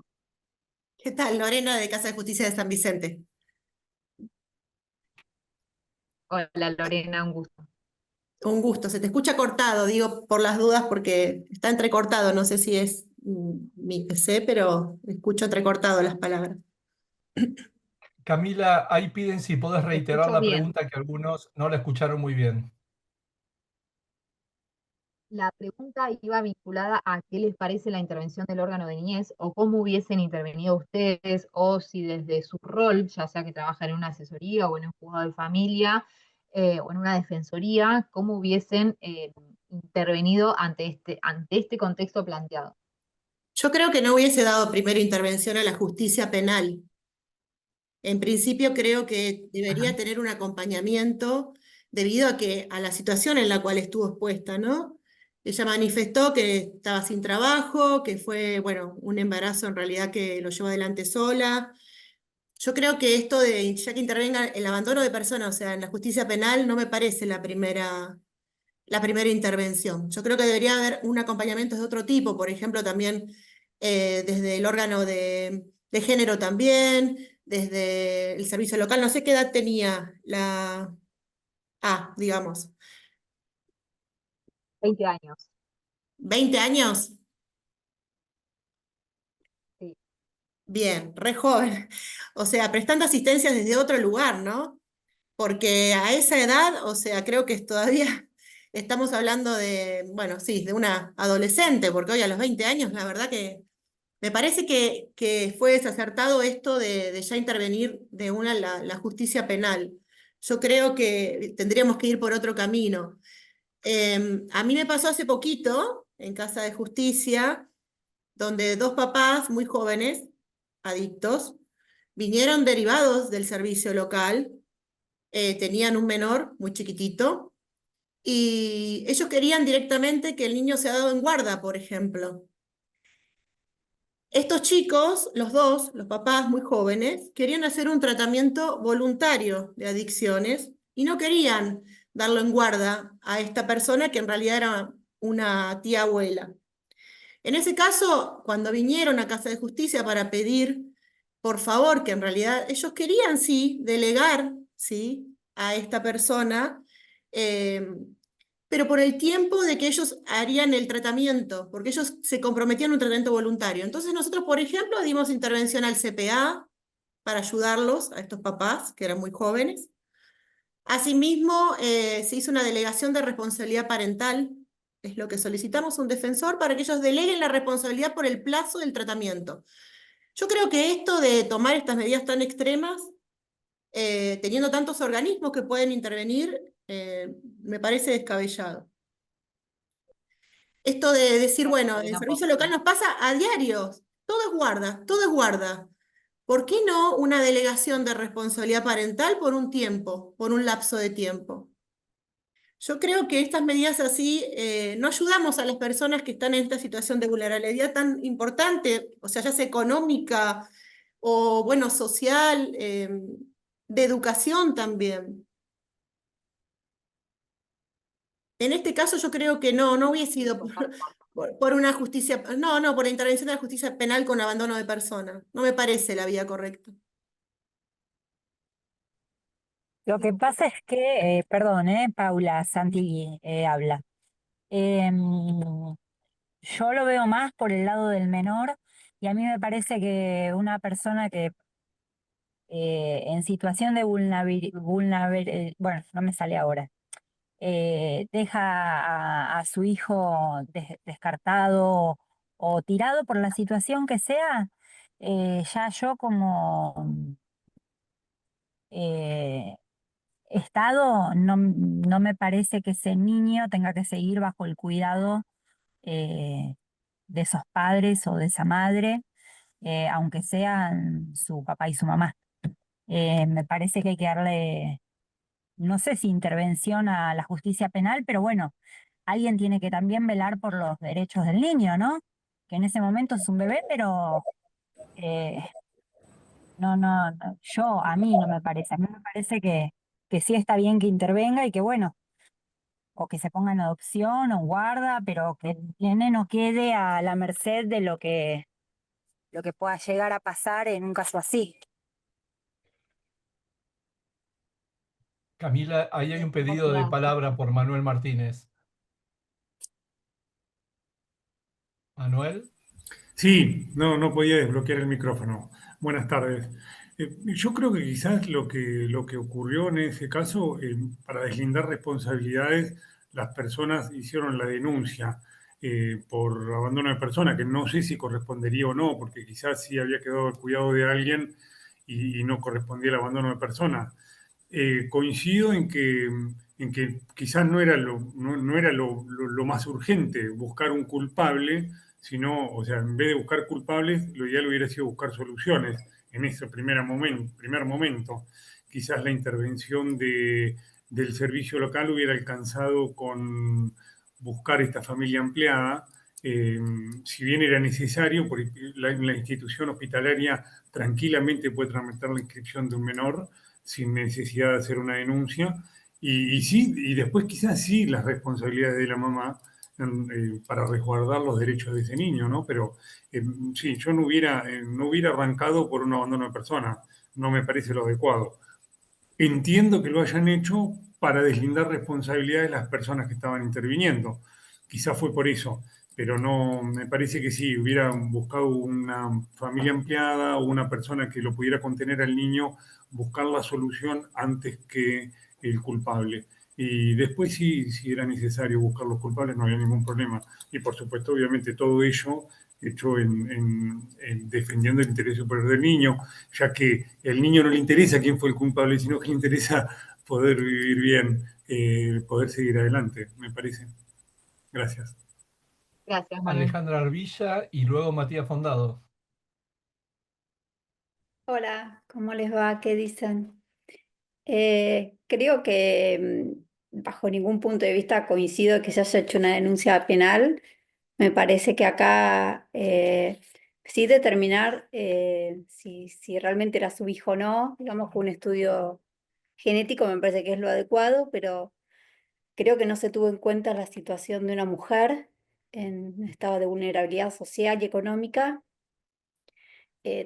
¿Qué tal? Lorena de Casa de Justicia de San Vicente. Hola Lorena, un gusto. Un gusto. Se te escucha cortado, digo por las dudas porque está entrecortado. No sé si es mi PC, pero escucho entrecortado las palabras. Camila, ahí piden si podés Te reiterar escucho la bien. pregunta que algunos no la escucharon muy bien. La pregunta iba vinculada a qué les parece la intervención del órgano de niñez o cómo hubiesen intervenido ustedes o si desde su rol, ya sea que trabajan en una asesoría o en un juzgado de familia o en una defensoría, cómo hubiesen intervenido ante este contexto planteado. Yo creo que no hubiese dado primera intervención a la justicia penal. En principio creo que debería Ajá. tener un acompañamiento debido a la situación en la cual estuvo expuesta, ¿no? Ella manifestó que estaba sin trabajo, que fue, bueno, un embarazo en realidad que lo llevó adelante sola. Yo creo que esto de, ya que intervenga el abandono de personas, o sea, en la justicia penal, no me parece la primera intervención. Yo creo que debería haber un acompañamiento de otro tipo, por ejemplo, también desde el órgano de género también, desde el servicio local. No sé qué edad tenía la digamos, 20 años. ¿20 años? Sí. Bien, re joven. O sea, prestando asistencia desde otro lugar, ¿no? Porque a esa edad, o sea, creo que todavía estamos hablando de, bueno, sí, de una adolescente, porque hoy a los 20 años, la verdad que me parece que fue desacertado esto de ya intervenir de una la justicia penal. Yo creo que tendríamos que ir por otro camino. A mí me pasó hace poquito en Casa de Justicia, donde dos papás muy jóvenes, adictos, vinieron derivados del servicio local, tenían un menor muy chiquitito, y ellos querían directamente que el niño sea dado en guarda, por ejemplo. Estos chicos, los dos, los papás muy jóvenes, querían hacer un tratamiento voluntario de adicciones y no querían darlo en guarda a esta persona que en realidad era una tía abuela. En ese caso, cuando vinieron a Casa de Justicia para pedir, por favor, que en realidad ellos querían, sí, delegar, sí, a esta persona, eh, pero por el tiempo de que ellos harían el tratamiento, porque ellos se comprometían a un tratamiento voluntario. Entonces nosotros, por ejemplo, dimos intervención al CPA, para ayudarlos a estos papás, que eran muy jóvenes. Asimismo, se hizo una delegación de responsabilidad parental, es lo que solicitamos, un defensor para que ellos deleguen la responsabilidad por el plazo del tratamiento. Yo creo que esto de tomar estas medidas tan extremas, teniendo tantos organismos que pueden intervenir, me parece descabellado. Esto de decir, bueno, el servicio local nos pasa a diario, todo es guarda, todo es guarda. ¿Por qué no una delegación de responsabilidad parental por un tiempo, por un lapso de tiempo? Yo creo que estas medidas así no ayudamos a las personas que están en esta situación de vulnerabilidad tan importante, o sea, ya sea económica o, bueno, social, de educación también. En este caso yo creo que no hubiese ido por una justicia, no, por la intervención de la justicia penal con abandono de persona. No me parece la vía correcta. Lo que pasa es que, perdón, Paula, Santi habla. Em, yo lo veo más por el lado del menor y a mí me parece que una persona que en situación de bueno, no me sale ahora, deja a su hijo descartado o tirado por la situación que sea, ya yo como eh, Estado no me parece que ese niño tenga que seguir bajo el cuidado eh, de esos padres o de esa madre, aunque sean su papá y su mamá. Me parece que hay que darle, no sé si intervención a la justicia penal, pero bueno, alguien tiene que también velar por los derechos del niño, ¿no? Que en ese momento es un bebé, pero eh, a mí no me parece. A mí me parece que sí está bien que intervenga y que bueno, o que se ponga en adopción o guarda, pero que el nene no quede a la merced de lo que pueda llegar a pasar en un caso así. Camila, ahí hay un pedido de palabra por Manuel Martínez. Manuel. Sí, no podía desbloquear el micrófono. Buenas tardes. Yo creo que quizás lo que ocurrió en ese caso, para deslindar responsabilidades, las personas hicieron la denuncia por abandono de persona, que no sé si correspondería o no, porque quizás sí había quedado al cuidado de alguien y no correspondía el abandono de persona. Coincido en que quizás no era lo más urgente buscar un culpable, sino, o sea, en vez de buscar culpables, lo ideal hubiera sido buscar soluciones en ese primer momento. Quizás la intervención del servicio local hubiera alcanzado con buscar esta familia ampliada. Si bien era necesario, porque la institución hospitalaria tranquilamente puede tramitar la inscripción de un menor sin necesidad de hacer una denuncia. Y sí, y después quizás sí las responsabilidades de la mamá para resguardar los derechos de ese niño, ¿no? Pero sí, yo no hubiera arrancado por un abandono de persona, no me parece lo adecuado. Entiendo que lo hayan hecho para deslindar responsabilidades de las personas que estaban interviniendo. Quizás fue por eso, pero no, me parece que sí, hubieran buscado una familia ampliada o una persona que lo pudiera contener al niño, buscar la solución antes que el culpable. Y después sí, si era necesario buscar los culpables, no había ningún problema. Y por supuesto, obviamente, todo ello hecho en defendiendo el interés superior del niño, ya que el niño no le interesa quién fue el culpable, sino que le interesa poder vivir bien, poder seguir adelante, me parece. Gracias. Gracias, Manuel. Alejandra Arbilla y luego Matías Fondado. Hola, ¿cómo les va? ¿Qué dicen? Creo que bajo ningún punto de vista coincido que se haya hecho una denuncia penal. Me parece que acá sí determinar si realmente era su hijo o no, digamos que un estudio genético me parece que es lo adecuado, pero creo que no se tuvo en cuenta la situación de una mujer en estado de vulnerabilidad social y económica.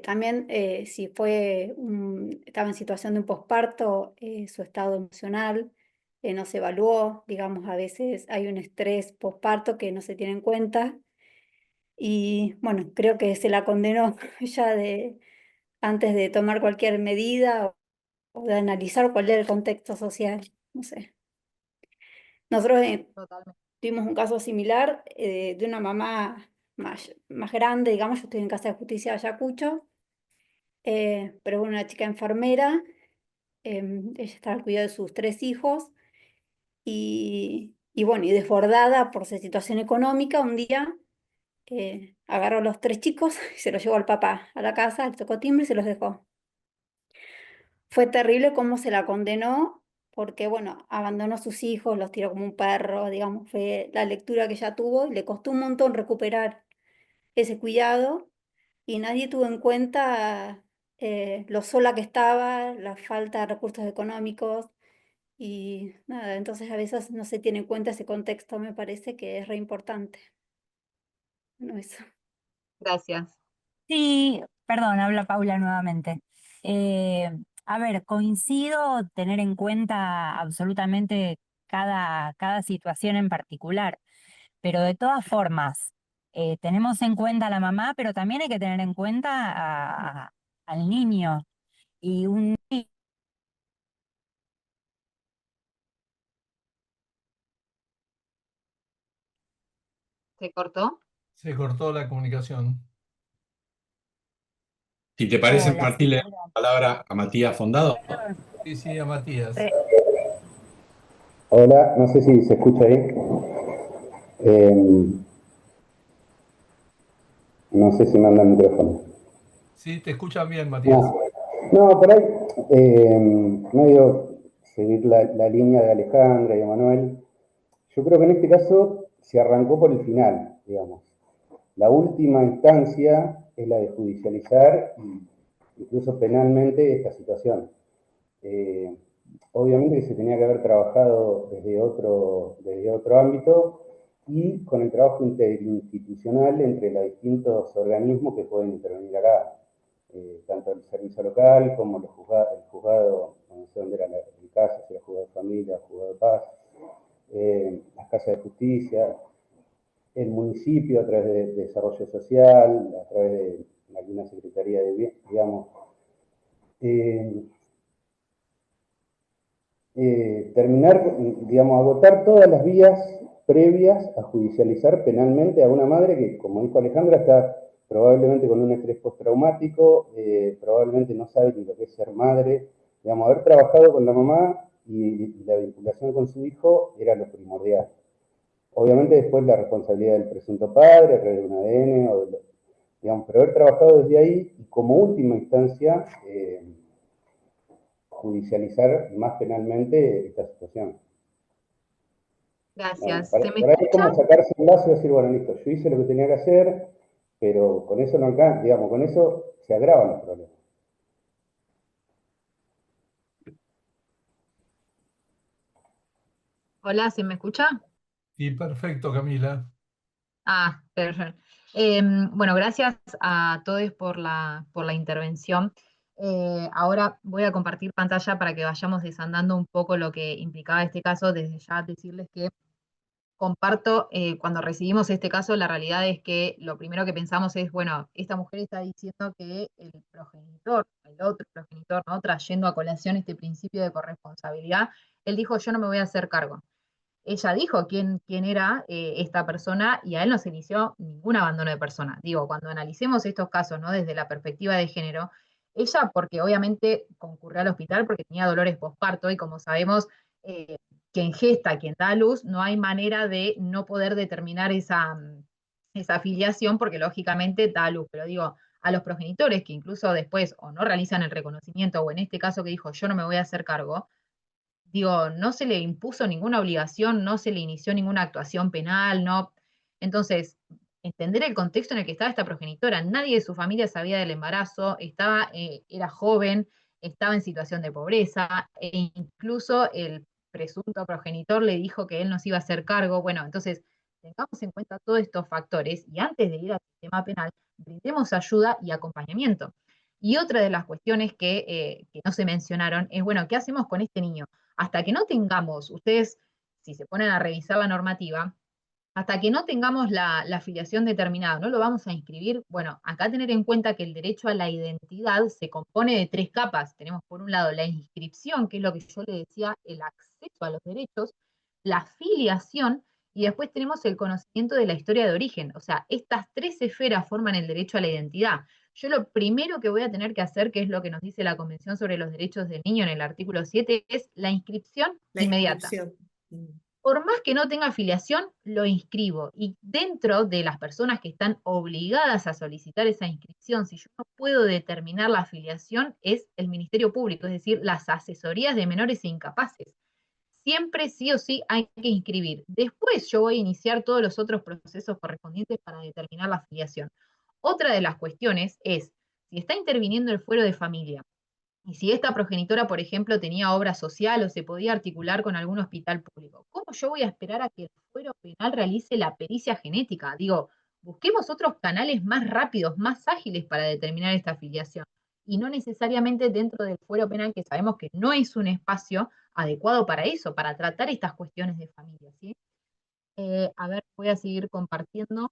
También si estaba en situación de un posparto, su estado emocional no se evaluó, digamos, a veces hay un estrés posparto que no se tiene en cuenta y bueno, creo que se la condenó ya antes de tomar cualquier medida o de analizar cuál era el contexto social. No sé. Nosotros Totalmente. tuvimos un caso similar de una mamá más grande, digamos, yo estoy en Casa de Justicia de Ayacucho, pero bueno, una chica enfermera, ella estaba al cuidado de sus 3 hijos y bueno, y desbordada por su situación económica, un día agarró a los 3 chicos y se los llevó al papá a la casa, le tocó timbre y se los dejó. Fue terrible cómo se la condenó, porque bueno, abandonó a sus hijos, los tiró como un perro, digamos, fue la lectura que ella tuvo y le costó un montón recuperar ese cuidado y nadie tuvo en cuenta lo sola que estaba, la falta de recursos económicos y nada, entonces a veces no se tiene en cuenta ese contexto, me parece que es re importante. Bueno, eso. Gracias. Sí, perdón, habla Paula nuevamente. Eh, a ver, coincido tener en cuenta absolutamente cada situación en particular, pero de todas formas, tenemos en cuenta a la mamá, pero también hay que tener en cuenta al niño. Y un ¿Se cortó? Se cortó la comunicación. Si te parece, hola, Martín, sí, le doy la palabra a Matías Fondado. Sí, sí, a Matías. re- Hola, no sé si se escucha ahí. Eh, no sé si me anda el micrófono. Sí, te escuchan bien, Matías. No, por ahí medio seguir la línea de Alejandra y de Manuel. Yo creo que en este caso se arrancó por el final, digamos. La última instancia es la de judicializar, incluso penalmente, esta situación. Eh, obviamente que se tenía que haber trabajado desde otro ámbito y con el trabajo interinstitucional entre los distintos organismos que pueden intervenir acá, tanto el servicio local como el juzgado, no sé dónde era el caso, si era juzgado de familia, juzgado de paz, las casas de justicia, el municipio a través de desarrollo social, a través de alguna secretaría de bien, digamos. Terminar, digamos, agotar todas las vías previas a judicializar penalmente a una madre que, como dijo Alejandra, está probablemente con un estrés postraumático, probablemente no sabe ni lo que es ser madre. Digamos, haber trabajado con la mamá y la vinculación con su hijo era lo primordial. Obviamente después la responsabilidad del presunto padre a través de un ADN, digamos, pero haber trabajado desde ahí y como última instancia judicializar más penalmente esta situación. Gracias. Para ¿Se me ahí es escucha? como sacarse un lazo y decir, bueno, listo, yo hice lo que tenía que hacer, pero con eso no alcanza, digamos, con eso se agravan los problemas. Hola, ¿se me escucha? Sí, perfecto, Camila. Ah, perfecto. Bueno, gracias a todos por la intervención. Ahora voy a compartir pantalla para que vayamos desandando un poco lo que implicaba este caso. Desde ya decirles que comparto, cuando recibimos este caso, la realidad es que lo primero que pensamos es, bueno, esta mujer está diciendo que el progenitor, el otro progenitor, ¿no? Trayendo a colación este principio de corresponsabilidad, él dijo, yo no me voy a hacer cargo. Ella dijo quién era esta persona y a él no se inició ningún abandono de persona. Digo, cuando analicemos estos casos, ¿no? Desde la perspectiva de género, ella, porque obviamente concurrió al hospital porque tenía dolores posparto y como sabemos, eh, quien gesta, quien da a luz, no hay manera de no poder determinar esa afiliación porque lógicamente da a luz. Pero digo, a los progenitores que incluso después o no realizan el reconocimiento o en este caso que dijo yo no me voy a hacer cargo, digo, no se le impuso ninguna obligación, no se le inició ninguna actuación penal, no. Entonces, entender el contexto en el que estaba esta progenitora, nadie de su familia sabía del embarazo, era joven, estaba en situación de pobreza, e incluso el presunto progenitor le dijo que él no se iba a hacer cargo. Bueno, entonces, tengamos en cuenta todos estos factores y antes de ir al sistema penal, brindemos ayuda y acompañamiento. Y otra de las cuestiones que no se mencionaron es, bueno, ¿qué hacemos con este niño? Hasta que no tengamos, ustedes, si se ponen a revisar la normativa, Hasta que no tengamos la filiación determinada, no lo vamos a inscribir. Bueno, acá tener en cuenta que el derecho a la identidad se compone de 3 capas. Tenemos por un lado la inscripción, que es lo que yo le decía, el acceso a los derechos, la filiación, y después tenemos el conocimiento de la historia de origen. O sea, estas 3 esferas forman el derecho a la identidad. Yo lo primero que voy a tener que hacer, que es lo que nos dice la Convención sobre los Derechos del Niño en el artículo 7, es la inscripción La inmediata. inscripción. Por más que no tenga afiliación, lo inscribo. Y dentro de las personas que están obligadas a solicitar esa inscripción, si yo no puedo determinar la afiliación, es el Ministerio Público, es decir, las asesorías de menores e incapaces. Siempre sí o sí hay que inscribir. Después yo voy a iniciar todos los otros procesos correspondientes para determinar la afiliación. Otra de las cuestiones es, si está interviniendo el fuero de familia, y si esta progenitora, por ejemplo, tenía obra social o se podía articular con algún hospital público, ¿cómo yo voy a esperar a que el fuero penal realice la pericia genética? Digo, busquemos otros canales más rápidos, más ágiles para determinar esta afiliación. Y no necesariamente dentro del fuero penal, que sabemos que no es un espacio adecuado para eso, para tratar estas cuestiones de familia, ¿sí? A ver, voy a seguir compartiendo.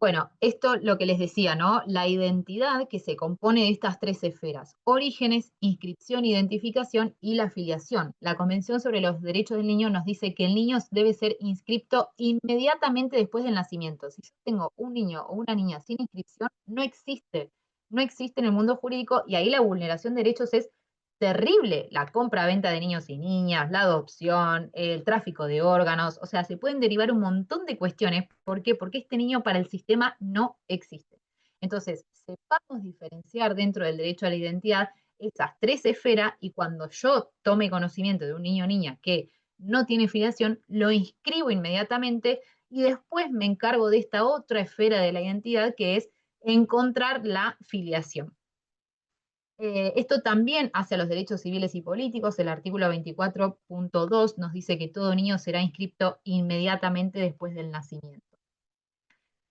Bueno, esto lo que les decía, ¿no? La identidad que se compone de estas 3 esferas: orígenes, inscripción, identificación y la filiación. La Convención sobre los Derechos del Niño nos dice que el niño debe ser inscripto inmediatamente después del nacimiento. Si yo tengo un niño o una niña sin inscripción, no existe. No existe en el mundo jurídico, y ahí la vulneración de derechos es terrible. La compra-venta de niños y niñas, la adopción, el tráfico de órganos, o sea, se pueden derivar un montón de cuestiones. ¿Por qué? Porque este niño para el sistema no existe. Entonces, sepamos diferenciar dentro del derecho a la identidad esas 3 esferas, y cuando yo tome conocimiento de un niño o niña que no tiene filiación, lo inscribo inmediatamente, y después me encargo de esta otra esfera de la identidad, que es encontrar la filiación. Esto también hacia los derechos civiles y políticos. El artículo 24.2 nos dice que todo niño será inscripto inmediatamente después del nacimiento.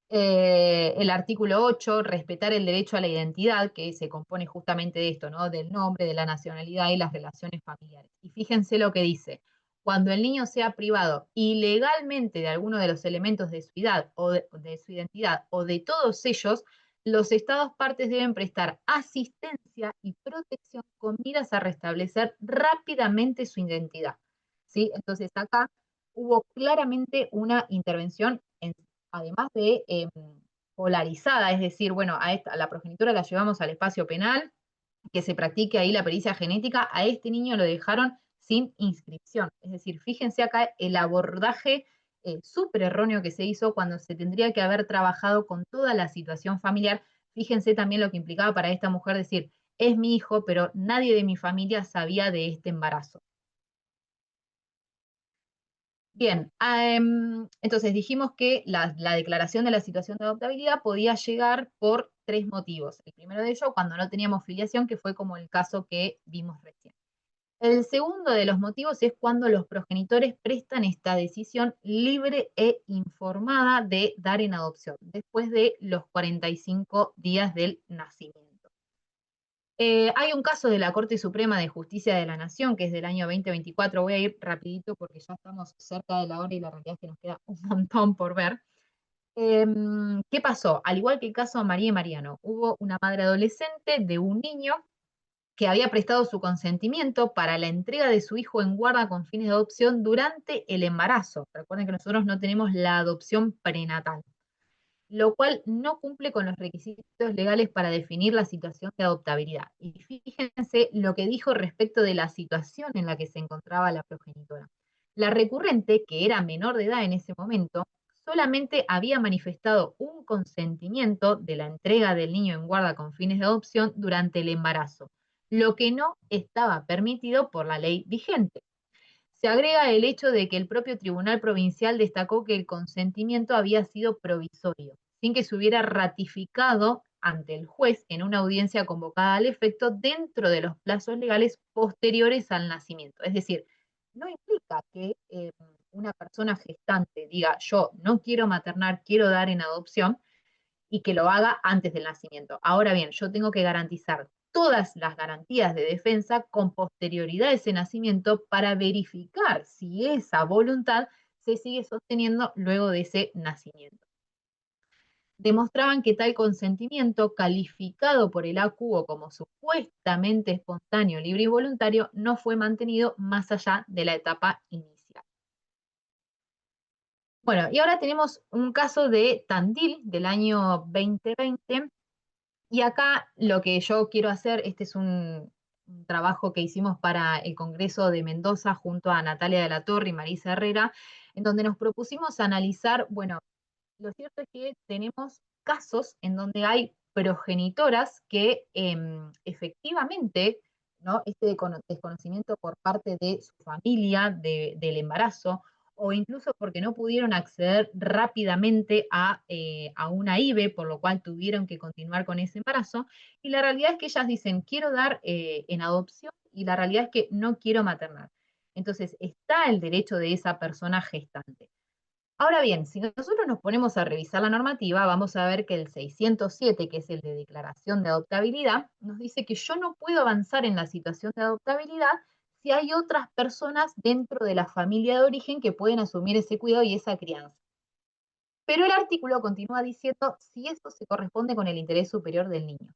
El artículo 8, respetar el derecho a la identidad, que se compone justamente de esto, ¿no? Del nombre, de la nacionalidad y las relaciones familiares. Y fíjense lo que dice: cuando el niño sea privado ilegalmente de alguno de los elementos de su identidad o de todos ellos, los Estados partes deben prestar asistencia y protección con miras a restablecer rápidamente su identidad, ¿sí? Entonces acá hubo claramente una intervención, además de polarizada, es decir, bueno, a la progenitora la llevamos al espacio penal, que se practique ahí la pericia genética. A este niño lo dejaron sin inscripción. Es decir, fíjense acá el abordaje súper erróneo que se hizo, cuando se tendría que haber trabajado con toda la situación familiar. Fíjense también lo que implicaba para esta mujer decir: es mi hijo, pero nadie de mi familia sabía de este embarazo. Bien, entonces dijimos que la declaración de la situación de adoptabilidad podía llegar por 3 motivos. El primero de ellos, cuando no teníamos filiación, que fue como el caso que vimos recién. El segundo de los motivos es cuando los progenitores prestan esta decisión libre e informada de dar en adopción, después de los 45 días del nacimiento. Hay un caso de la Corte Suprema de Justicia de la Nación, que es del año 2024. Voy a ir rapidito porque ya estamos cerca de la hora y la realidad es que nos queda un montón por ver. ¿Qué pasó? Al igual que el caso de María y Mariano, hubo una madre adolescente de un niño que había prestado su consentimiento para la entrega de su hijo en guarda con fines de adopción durante el embarazo. Recuerden que nosotros no tenemos la adopción prenatal, lo cual no cumple con los requisitos legales para definir la situación de adoptabilidad. Y fíjense lo que dijo respecto de la situación en la que se encontraba la progenitora. La recurrente, que era menor de edad en ese momento, solamente había manifestado un consentimiento de la entrega del niño en guarda con fines de adopción durante el embarazo, lo que no estaba permitido por la ley vigente. Se agrega el hecho de que el propio Tribunal Provincial destacó que el consentimiento había sido provisorio, sin que se hubiera ratificado ante el juez en una audiencia convocada al efecto dentro de los plazos legales posteriores al nacimiento. Es decir, no implica que una persona gestante diga: yo no quiero maternar, quiero dar en adopción, y que lo haga antes del nacimiento. Ahora bien, yo tengo que garantizar todas las garantías de defensa con posterioridad a ese nacimiento para verificar si esa voluntad se sigue sosteniendo luego de ese nacimiento. Demostraban que tal consentimiento, calificado por el AQO como supuestamente espontáneo, libre y voluntario, no fue mantenido más allá de la etapa inicial. Bueno, y ahora tenemos un caso de Tandil del año 2020, y acá lo que yo quiero hacer, este es un trabajo que hicimos para el Congreso de Mendoza junto a Natalia de la Torre y Marisa Herrera, en donde nos propusimos analizar, bueno, lo cierto es que tenemos casos en donde hay progenitoras que efectivamente, ¿no? Este desconocimiento por parte de su familia del embarazo, o incluso porque no pudieron acceder rápidamente a una IVE, por lo cual tuvieron que continuar con ese embarazo, y la realidad es que ellas dicen, quiero dar en adopción, y la realidad es que no quiero maternar. Entonces, está el derecho de esa persona gestante. Ahora bien, si nosotros nos ponemos a revisar la normativa, vamos a ver que el 607, que es el de declaración de adoptabilidad, nos dice que yo no puedo avanzar en la situación de adoptabilidad si hay otras personas dentro de la familia de origen que pueden asumir ese cuidado y esa crianza. Pero el artículo continúa diciendo si eso se corresponde con el interés superior del niño.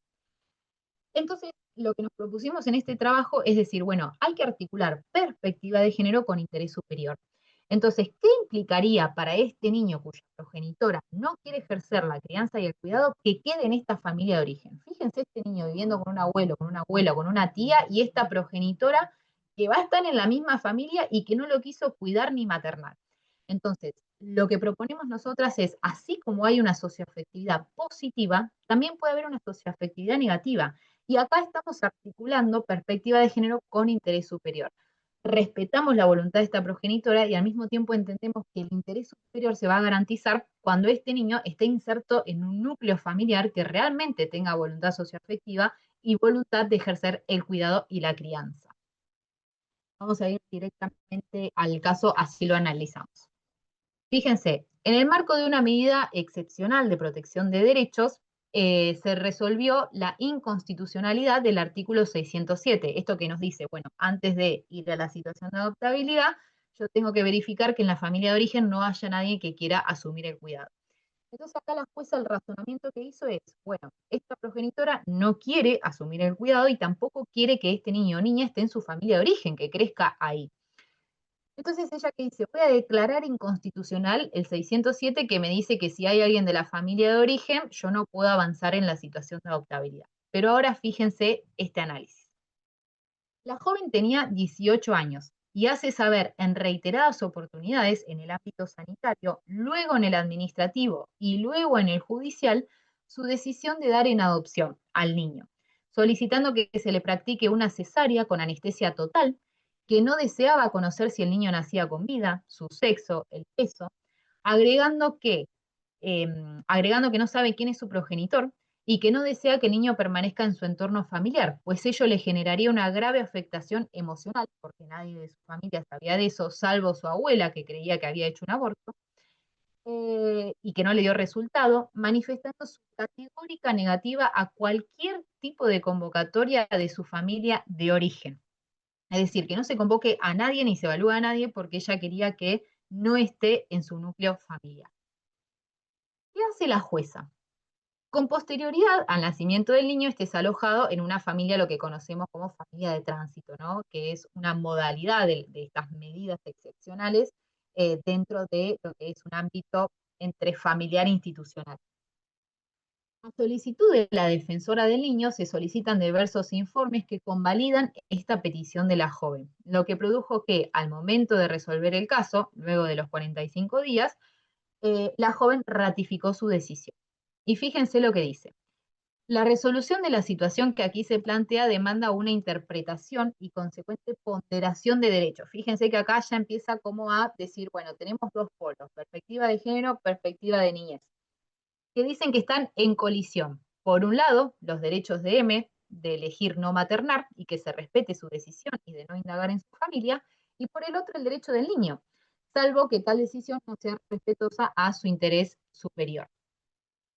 Entonces, lo que nos propusimos en este trabajo es decir, bueno, hay que articular perspectiva de género con interés superior. Entonces, ¿qué implicaría para este niño cuya progenitora no quiere ejercer la crianza y el cuidado que quede en esta familia de origen? Fíjense este niño viviendo con un abuelo, con una abuela, con una tía, y esta progenitora que va a estar en la misma familia y que no lo quiso cuidar ni maternar. Entonces, lo que proponemos nosotras es, así como hay una socioafectividad positiva, también puede haber una socioafectividad negativa. Y acá estamos articulando perspectiva de género con interés superior. Respetamos la voluntad de esta progenitora y al mismo tiempo entendemos que el interés superior se va a garantizar cuando este niño esté inserto en un núcleo familiar que realmente tenga voluntad socioafectiva y voluntad de ejercer el cuidado y la crianza. Vamos a ir directamente al caso, así lo analizamos. Fíjense, en el marco de una medida excepcional de protección de derechos, se resolvió la inconstitucionalidad del artículo 607. Esto que nos dice, bueno, antes de ir a la situación de adoptabilidad, yo tengo que verificar que en la familia de origen no haya nadie que quiera asumir el cuidado. Entonces acá la jueza el razonamiento que hizo es, bueno, esta progenitora no quiere asumir el cuidado y tampoco quiere que este niño o niña esté en su familia de origen, que crezca ahí. Entonces ella que dice, voy a declarar inconstitucional el 607 que me dice que si hay alguien de la familia de origen, yo no puedo avanzar en la situación de adoptabilidad. Pero ahora fíjense este análisis. La joven tenía 18 años y hace saber en reiteradas oportunidades en el ámbito sanitario, luego en el administrativo y luego en el judicial, su decisión de dar en adopción al niño, solicitando que se le practique una cesárea con anestesia total, que no deseaba conocer si el niño nacía con vida, su sexo, el peso, agregando que no sabe quién es su progenitor y que no desea que el niño permanezca en su entorno familiar, pues ello le generaría una grave afectación emocional, porque nadie de su familia sabía de eso, salvo su abuela, que creía que había hecho un aborto, y que no le dio resultado, manifestando su categórica negativa a cualquier tipo de convocatoria de su familia de origen. Es decir, que no se convoque a nadie ni se evalúe a nadie porque ella quería que no esté en su núcleo familiar. ¿Qué hace la jueza? Con posterioridad al nacimiento del niño, esté alojado en una familia, lo que conocemos como familia de tránsito, ¿no? Que es una modalidad de estas medidas excepcionales dentro de lo que es un ámbito entre familiar e institucional. A solicitud de la defensora del niño se solicitan diversos informes que convalidan esta petición de la joven, lo que produjo que al momento de resolver el caso, luego de los 45 días, la joven ratificó su decisión. Y fíjense lo que dice. La resolución de la situación que aquí se plantea demanda una interpretación y consecuente ponderación de derechos. Fíjense que acá ya empieza como a decir, bueno, tenemos dos polos, perspectiva de género, perspectiva de niñez, que dicen que están en colisión. Por un lado, los derechos de M, de elegir no maternar y que se respete su decisión y de no indagar en su familia, y por el otro, el derecho del niño, salvo que tal decisión no sea respetuosa a su interés superior.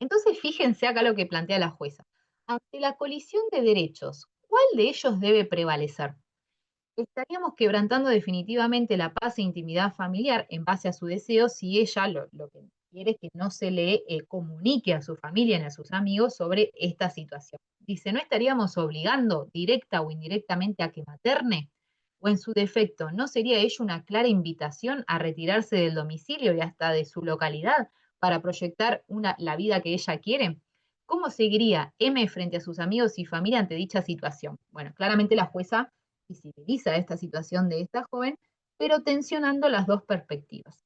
Entonces, fíjense acá lo que plantea la jueza. Ante la colisión de derechos, ¿cuál de ellos debe prevalecer? estaríamos quebrantando definitivamente la paz e intimidad familiar en base a su deseo si ella lo que quiere es que no se le comunique a su familia ni a sus amigos sobre esta situación. Dice, ¿no estaríamos obligando directa o indirectamente a que materne? O en su defecto, ¿no sería ello una clara invitación a retirarse del domicilio y hasta de su localidad para proyectar la vida que ella quiere? ¿Cómo seguiría M frente a sus amigos y familia ante dicha situación? Bueno, claramente la jueza visibiliza esta situación de esta joven, pero tensionando las dos perspectivas.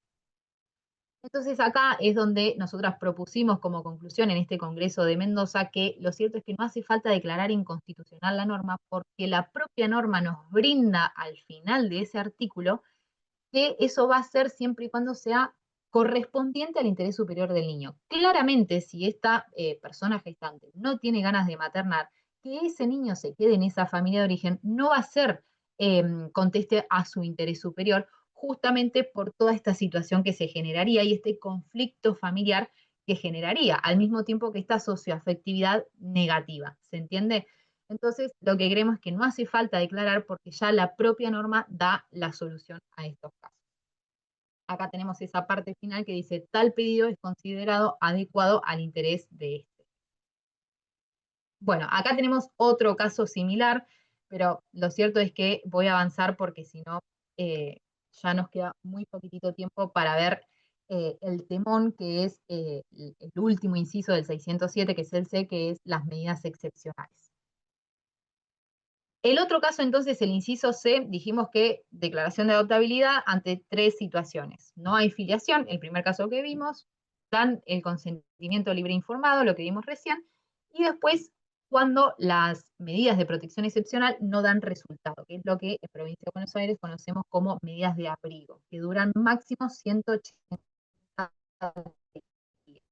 Entonces acá es donde nosotras propusimos como conclusión en este Congreso de Mendoza que lo cierto es que no hace falta declarar inconstitucional la norma porque la propia norma nos brinda al final de ese artículo que eso va a ser siempre y cuando sea correspondiente al interés superior del niño. Claramente, si esta persona gestante no tiene ganas de maternar, que ese niño se quede en esa familia de origen no va a ser conteste a su interés superior, justamente por toda esta situación que se generaría y este conflicto familiar que generaría, al mismo tiempo que esta socioafectividad negativa. ¿Se entiende? Entonces, lo que creemos es que no hace falta declarar porque ya la propia norma da la solución a estos casos. Acá tenemos esa parte final que dice, tal pedido es considerado adecuado al interés de este. Bueno, acá tenemos otro caso similar, pero lo cierto es que voy a avanzar porque si no, ya nos queda muy poquitito tiempo para ver el temón que es el último inciso del 607, que es el C, que es las medidas excepcionales. El otro caso, entonces, el inciso C, dijimos que declaración de adoptabilidad ante 3 situaciones. No hay filiación, el primer caso que vimos, dan el consentimiento libre e informado, lo que vimos recién, y después cuando las medidas de protección excepcional no dan resultado, que es lo que en Provincia de Buenos Aires conocemos como medidas de abrigo, que duran máximo 180 días.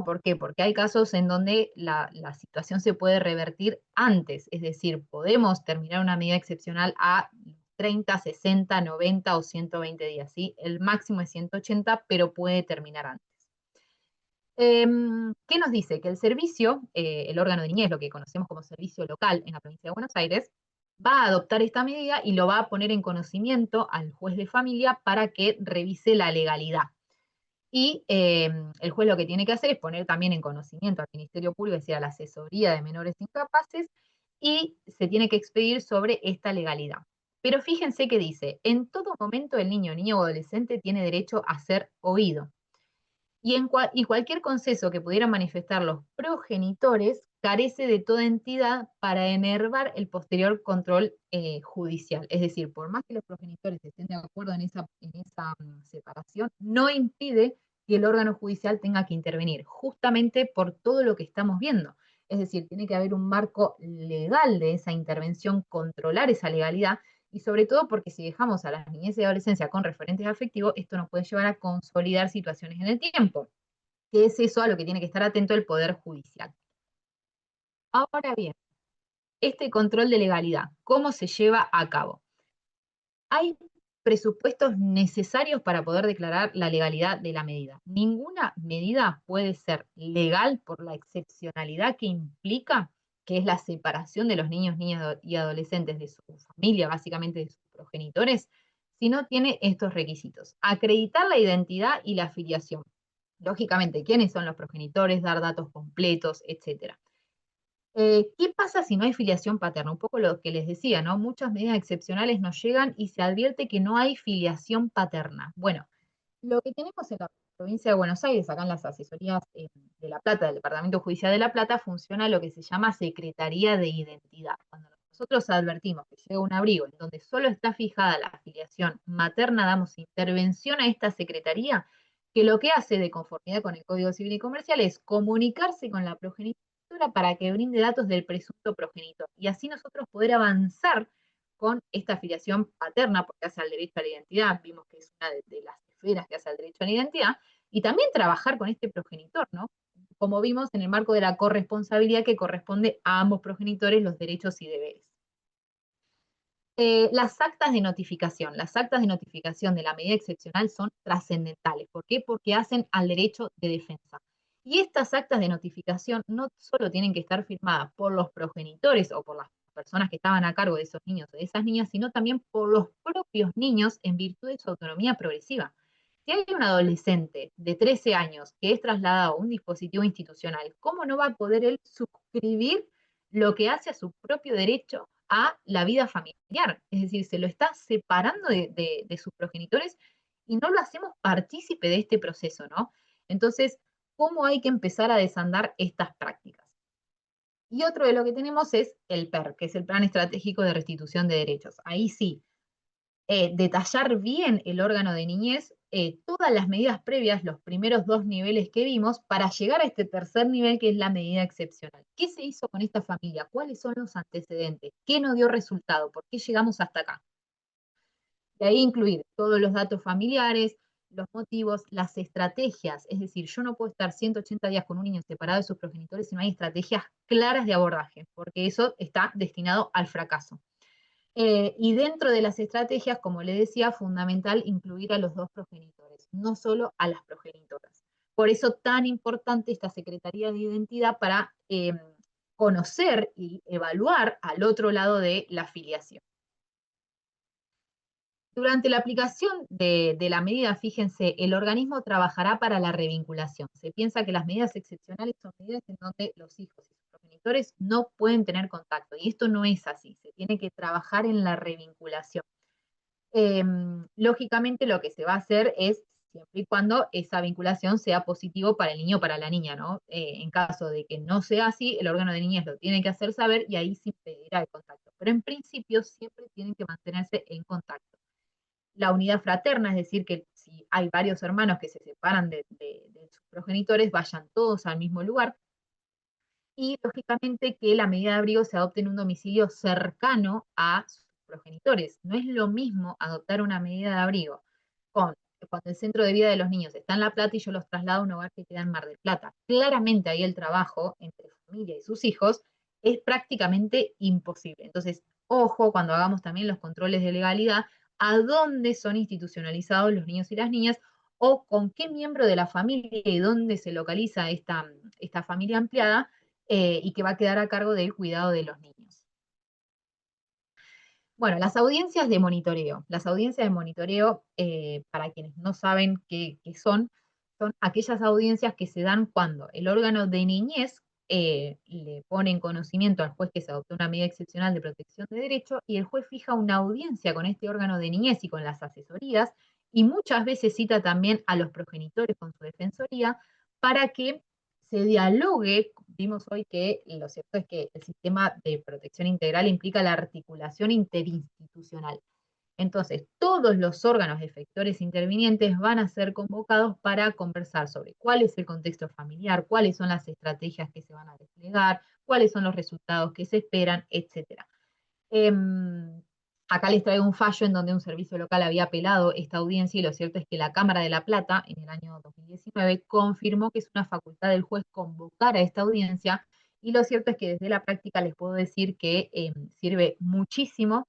¿Por qué? Porque hay casos en donde la situación se puede revertir antes, es decir, podemos terminar una medida excepcional a 30, 60, 90 o 120 días, ¿sí? El máximo es 180, pero puede terminar antes. ¿Qué nos dice? Que el servicio, el órgano de niñez, lo que conocemos como servicio local en la provincia de Buenos Aires, va a adoptar esta medida y lo va a poner en conocimiento al juez de familia para que revise la legalidad. Y el juez lo que tiene que hacer es poner también en conocimiento al Ministerio Público, es decir, a la asesoría de menores incapaces, y se tiene que expedir sobre esta legalidad. Pero fíjense que dice, en todo momento el niño o adolescente tiene derecho a ser oído. Y cualquier conceso que pudieran manifestar los progenitores carece de toda entidad para enervar el posterior control judicial. Es decir, por más que los progenitores estén de acuerdo en esa separación, no impide que el órgano judicial tenga que intervenir, justamente por todo lo que estamos viendo. Es decir, tiene que haber un marco legal de esa intervención, controlar esa legalidad, y sobre todo porque si dejamos a la niñez y adolescencia con referentes afectivos, esto nos puede llevar a consolidar situaciones en el tiempo, que es eso a lo que tiene que estar atento el Poder Judicial. Ahora bien, este control de legalidad, ¿cómo se lleva a cabo? Hay presupuestos necesarios para poder declarar la legalidad de la medida. Ninguna medida puede ser legal por la excepcionalidad que implica, que es la separación de los niños, niñas y adolescentes de su familia, básicamente de sus progenitores, si no tiene estos requisitos. Acreditar la identidad y la afiliación. Lógicamente, quiénes son los progenitores, dar datos completos, etcétera. ¿Qué pasa si no hay filiación paterna? Un poco lo que les decía, ¿no? Muchas medidas excepcionales nos llegan y se advierte que no hay filiación paterna. Bueno, lo que tenemos en la provincia de Buenos Aires, acá en las asesorías de La Plata, del Departamento Judicial de La Plata, funciona lo que se llama Secretaría de Identidad. Cuando nosotros advertimos que llega un abrigo en donde solo está fijada la afiliación materna, damos intervención a esta secretaría, que lo que hace de conformidad con el Código Civil y Comercial es comunicarse con la progenitora para que brinde datos del presunto progenitor. Y así nosotros poder avanzar con esta afiliación paterna, porque hace al derecho a la identidad, vimos que es una de las esferas que hace al derecho a la identidad, y también trabajar con este progenitor, ¿no? Como vimos en el marco de la corresponsabilidad que corresponde a ambos progenitores los derechos y deberes. Las actas de notificación de la medida excepcional son trascendentales. ¿Por qué? Porque hacen al derecho de defensa. Y estas actas de notificación no solo tienen que estar firmadas por los progenitores o por las personas que estaban a cargo de esos niños o de esas niñas, sino también por los propios niños en virtud de su autonomía progresiva. Si hay un adolescente de 13 años que es trasladado a un dispositivo institucional, ¿cómo no va a poder él suscribir lo que hace a su propio derecho a la vida familiar? Es decir, se lo está separando de sus progenitores y no lo hacemos partícipe de este proceso, ¿no? Entonces, ¿cómo hay que empezar a desandar estas prácticas? Y otro de lo que tenemos es el PER, que es el Plan Estratégico de Restitución de Derechos. Ahí sí, detallar bien el órgano de niñez, todas las medidas previas, los primeros 2 niveles que vimos, para llegar a este tercer nivel que es la medida excepcional. ¿Qué se hizo con esta familia? ¿Cuáles son los antecedentes? ¿Qué no dio resultado? ¿Por qué llegamos hasta acá? De ahí incluir todos los datos familiares, los motivos, las estrategias. Es decir, yo no puedo estar 180 días con un niño separado de sus progenitores si no hay estrategias claras de abordaje, porque eso está destinado al fracaso. Y dentro de las estrategias, como le decía, fundamental incluir a los 2 progenitores, no solo a las progenitoras. Por eso tan importante esta Secretaría de Identidad para conocer y evaluar al otro lado de la filiación. Durante la aplicación de la medida, fíjense, el organismo trabajará para la revinculación. Se piensa que las medidas excepcionales son medidas en donde los hijos y sus progenitores no pueden tener contacto, y esto no es así, se tiene que trabajar en la revinculación. Lógicamente lo que se va a hacer es, siempre y cuando esa vinculación sea positivo para el niño o para la niña, ¿no? En caso de que no sea así, el órgano de niñez lo tiene que hacer saber y ahí se impedirá el contacto. Pero en principio siempre tienen que mantenerse en contacto. La unidad fraterna, es decir, que si hay varios hermanos que se separan de sus progenitores, vayan todos al mismo lugar. Y, lógicamente, que la medida de abrigo se adopte en un domicilio cercano a sus progenitores. No es lo mismo adoptar una medida de abrigo cuando el centro de vida de los niños está en La Plata y yo los traslado a un hogar que queda en Mar del Plata. Claramente ahí el trabajo entre familia y sus hijos es prácticamente imposible. Entonces, ojo cuando hagamos también los controles de legalidad, a dónde son institucionalizados los niños y las niñas, o con qué miembro de la familia y dónde se localiza esta familia ampliada, y que va a quedar a cargo del cuidado de los niños. Bueno, las audiencias de monitoreo. Las audiencias de monitoreo, para quienes no saben qué son aquellas audiencias que se dan cuando el órgano de niñez le pone en conocimiento al juez que se adoptó una medida excepcional de protección de derecho, y el juez fija una audiencia con este órgano de niñez y con las asesorías, y muchas veces cita también a los progenitores con su defensoría para que se dialogue. Vimos hoy que lo cierto es que el sistema de protección integral implica la articulación interinstitucional. Entonces, todos los órganos efectores intervinientes van a ser convocados para conversar sobre cuál es el contexto familiar, cuáles son las estrategias que se van a desplegar, cuáles son los resultados que se esperan, etc. Acá les traigo un fallo en donde un servicio local había apelado esta audiencia, y lo cierto es que la Cámara de La Plata, en el año 2019, confirmó que es una facultad del juez convocar a esta audiencia, y lo cierto es que desde la práctica les puedo decir que sirve muchísimo,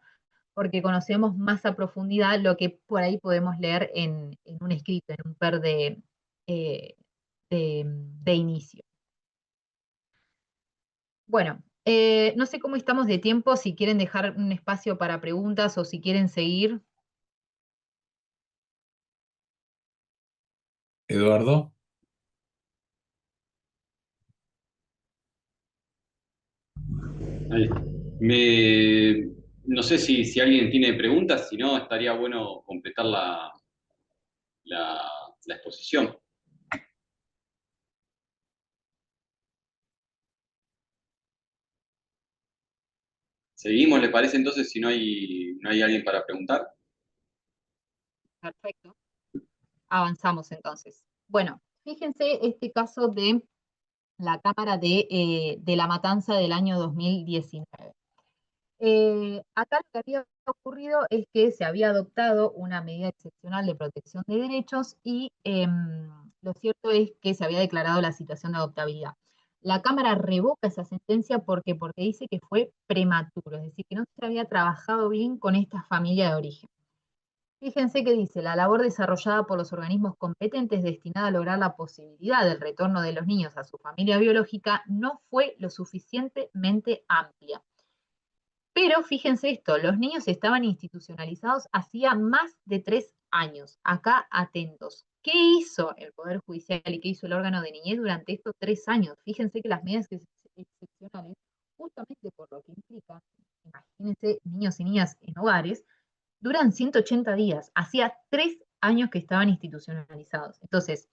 porque conocemos más a profundidad lo que por ahí podemos leer en un escrito, en un PER de inicio. Bueno, no sé cómo estamos de tiempo, si quieren dejar un espacio para preguntas o si quieren seguir. Eduardo. Ahí. No sé si alguien tiene preguntas, si no, estaría bueno completar la exposición. Seguimos, ¿les parece entonces si no hay alguien para preguntar? Perfecto. Avanzamos entonces. Bueno, fíjense este caso de la Cámara de La Matanza del año 2019. Acá lo que había ocurrido es que se había adoptado una medida excepcional de protección de derechos, y lo cierto es que se había declarado la situación de adoptabilidad. La Cámara revoca esa sentencia porque dice que fue prematuro, es decir, que no se había trabajado bien con esta familia de origen. Fíjense que dice: la labor desarrollada por los organismos competentes destinada a lograr la posibilidad del retorno de los niños a su familia biológica no fue lo suficientemente amplia. Pero fíjense esto, los niños estaban institucionalizados hacía más de 3 años. Acá atentos. ¿Qué hizo el Poder Judicial y qué hizo el órgano de niñez durante estos 3 años? Fíjense que las medidas excepcionales, justamente por lo que implica, imagínense niños y niñas en hogares, duran 180 días. Hacía 3 años que estaban institucionalizados. Entonces,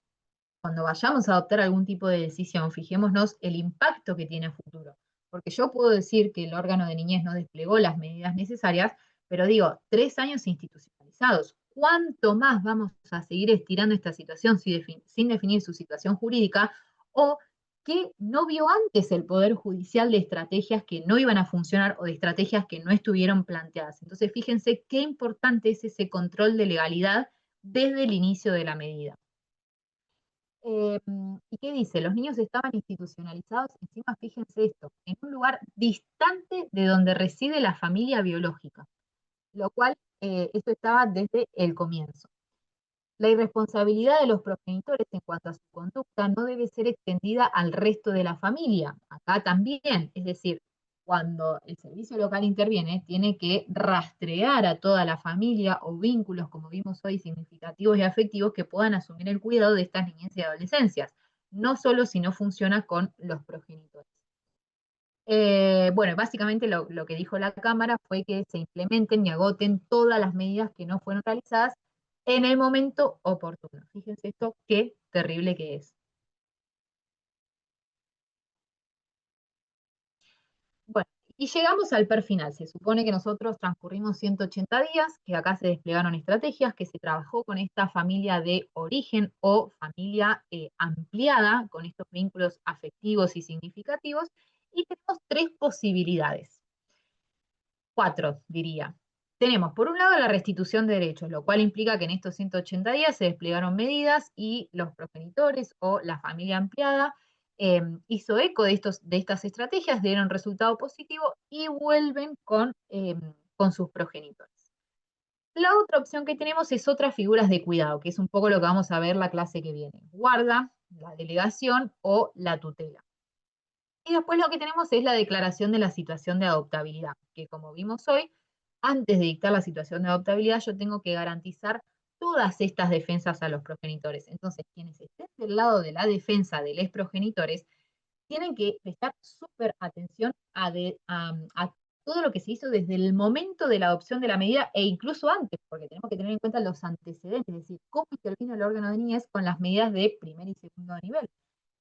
cuando vayamos a adoptar algún tipo de decisión, fijémonos el impacto que tiene a futuro. Porque yo puedo decir que el órgano de niñez no desplegó las medidas necesarias, pero digo, 3 años institucionalizados. ¿Cuánto más vamos a seguir estirando esta situación sin definir su situación jurídica? ¿O qué no vio antes el Poder Judicial de estrategias que no iban a funcionar o de estrategias que no estuvieron planteadas? Entonces, fíjense qué importante es ese control de legalidad desde el inicio de la medida. ¿Y qué dice? Los niños estaban institucionalizados, encima fíjense esto, en un lugar distante de donde reside la familia biológica, lo cual esto estaba desde el comienzo. La irresponsabilidad de los progenitores en cuanto a su conducta no debe ser extendida al resto de la familia. Acá también, es decir, cuando el servicio local interviene, tiene que rastrear a toda la familia o vínculos, como vimos hoy, significativos y afectivos que puedan asumir el cuidado de estas niñez y adolescencias, no solo si no funciona con los progenitores. Bueno, básicamente lo que dijo la Cámara fue que se implementen y agoten todas las medidas que no fueron realizadas en el momento oportuno. Fíjense esto, qué terrible que es. Bueno, y llegamos al PER final. Se supone que nosotros transcurrimos 180 días, que acá se desplegaron estrategias, que se trabajó con esta familia de origen o familia ampliada, con estos vínculos afectivos y significativos, y tenemos 3 posibilidades. 4, diría. Tenemos, por un lado, la restitución de derechos, lo cual implica que en estos 180 días se desplegaron medidas y los progenitores o la familia ampliada hizo eco de estas estrategias, dieron resultado positivo y vuelven con sus progenitores. La otra opción que tenemos es otras figuras de cuidado, que es un poco lo que vamos a ver la clase que viene. Guarda, la delegación o la tutela. Y después lo que tenemos es la declaración de la situación de adoptabilidad, que como vimos hoy, antes de dictar la situación de adoptabilidad, yo tengo que garantizar todas estas defensas a los progenitores. Entonces, quienes estén del lado de la defensa de los progenitores, tienen que prestar súper atención a todo lo que se hizo desde el momento de la adopción de la medida e incluso antes, porque tenemos que tener en cuenta los antecedentes, es decir, cómo intervino el órgano de niñez con las medidas de primer y segundo nivel.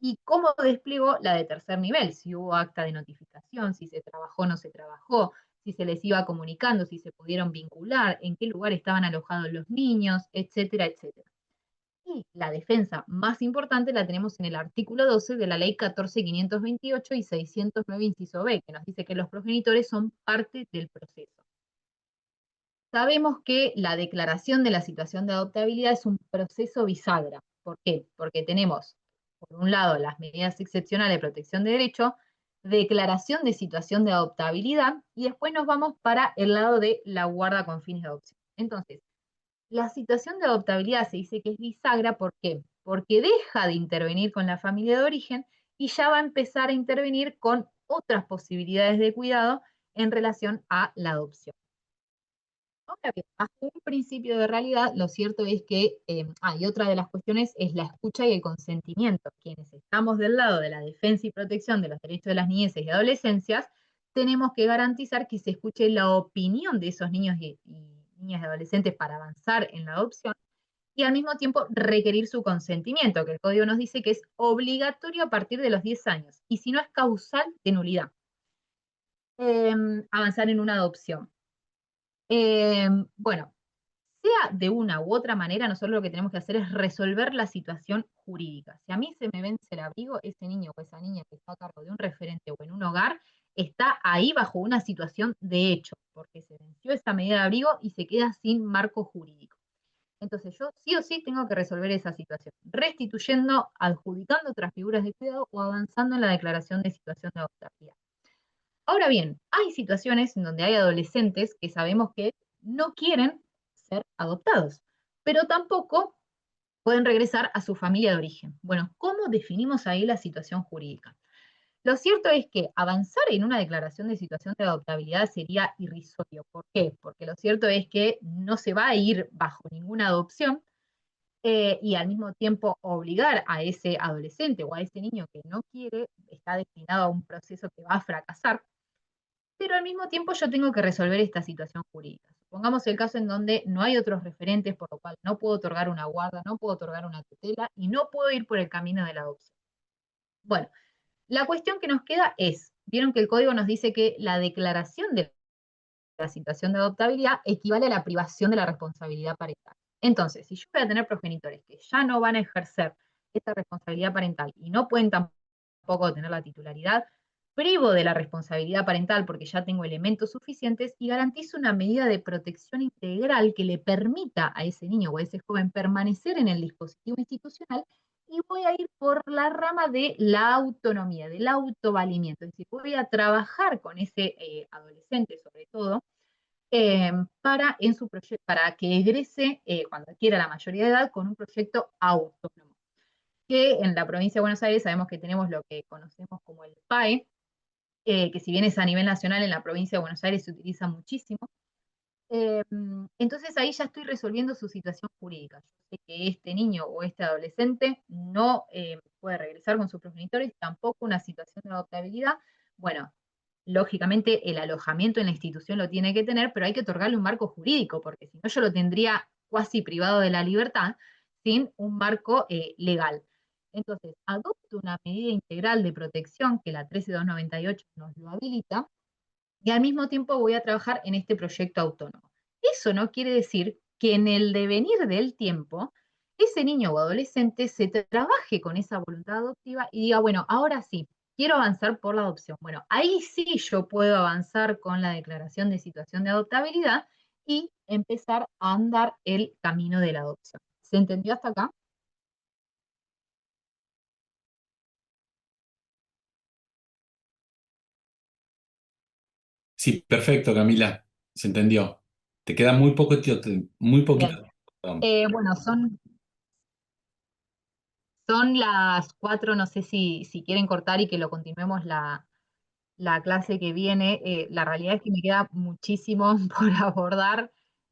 Y cómo desplegó la de tercer nivel, si hubo acta de notificación, si se trabajó o no se trabajó, si se les iba comunicando, si se pudieron vincular, en qué lugar estaban alojados los niños, etcétera, etcétera. Y la defensa más importante la tenemos en el artículo 12 de la ley 14.528 y 609 inciso B, que nos dice que los progenitores son parte del proceso. Sabemos que la declaración de la situación de adoptabilidad es un proceso bisagra. ¿Por qué? Porque tenemos, por un lado, las medidas excepcionales de protección de derecho, declaración de situación de adoptabilidad, y después nos vamos para el lado de la guarda con fines de adopción. Entonces, la situación de adoptabilidad se dice que es bisagra, ¿por qué? Porque deja de intervenir con la familia de origen y ya va a empezar a intervenir con otras posibilidades de cuidado en relación a la adopción. Ahora bien, hasta un principio de realidad, lo cierto es que, y otra de las cuestiones es la escucha y el consentimiento. Quienes estamos del lado de la defensa y protección de los derechos de las niñeces y adolescencias, tenemos que garantizar que se escuche la opinión de esos niños y niñas y adolescentes para avanzar en la adopción, y al mismo tiempo requerir su consentimiento, que el código nos dice que es obligatorio a partir de los 10 años, y si no es causal de nulidad, avanzar en una adopción. Bueno, sea de una u otra manera, nosotros lo que tenemos que hacer es resolver la situación jurídica. Si a mí se me vence el abrigo, ese niño o esa niña que está a cargo de un referente o en un hogar, está ahí bajo una situación de hecho, porque se venció esa medida de abrigo y se queda sin marco jurídico. Entonces yo sí o sí tengo que resolver esa situación, restituyendo, adjudicando otras figuras de cuidado o avanzando en la declaración de situación de adoptabilidad. Ahora bien, hay situaciones en donde hay adolescentes que sabemos que no quieren ser adoptados, pero tampoco pueden regresar a su familia de origen. Bueno, ¿cómo definimos ahí la situación jurídica? Lo cierto es que avanzar en una declaración de situación de adoptabilidad sería irrisorio. ¿Por qué? Porque lo cierto es que no se va a ir bajo ninguna adopción, y al mismo tiempo obligar a ese adolescente o a ese niño que no quiere, está destinado a un proceso que va a fracasar, pero al mismo tiempo yo tengo que resolver esta situación jurídica. Supongamos el caso en donde no hay otros referentes, por lo cual no puedo otorgar una guarda, no puedo otorgar una tutela y no puedo ir por el camino de la adopción. Bueno, la cuestión que nos queda es, vieron que el código nos dice que la declaración de la situación de adoptabilidad equivale a la privación de la responsabilidad parental. Entonces, si yo voy a tener progenitores que ya no van a ejercer esta responsabilidad parental y no pueden tampoco tener la titularidad, privo de la responsabilidad parental porque ya tengo elementos suficientes y garantizo una medida de protección integral que le permita a ese niño o a ese joven permanecer en el dispositivo institucional, y voy a ir por la rama de la autonomía, del autovalimiento. Es decir, voy a trabajar con ese adolescente, sobre todo, para que egrese, cuando adquiera la mayoría de edad, con un proyecto autónomo. Que en la provincia de Buenos Aires sabemos que tenemos lo que conocemos como el PAE, que si bien es a nivel nacional, en la provincia de Buenos Aires se utiliza muchísimo. Entonces ahí ya estoy resolviendo su situación jurídica. Yo sé que este niño o este adolescente no puede regresar con sus progenitores, tampoco una situación de adoptabilidad. Bueno, lógicamente el alojamiento en la institución lo tiene que tener, pero hay que otorgarle un marco jurídico, porque si no yo lo tendría cuasi privado de la libertad sin un marco legal. Entonces, adopto una medida integral de protección que la 13298 nos lo habilita, y al mismo tiempo voy a trabajar en este proyecto autónomo. Eso no quiere decir que en el devenir del tiempo, ese niño o adolescente se trabaje con esa voluntad adoptiva y diga, bueno, ahora sí, quiero avanzar por la adopción. Bueno, ahí sí yo puedo avanzar con la declaración de situación de adoptabilidad y empezar a andar el camino de la adopción. ¿Se entendió hasta acá? Sí, perfecto, Camila. Se entendió. Te queda muy poco, muy poquito. Bien. Perdón. Bueno, son las 4, no sé si quieren cortar y que lo continuemos la clase que viene. La realidad es que me queda muchísimo por abordar,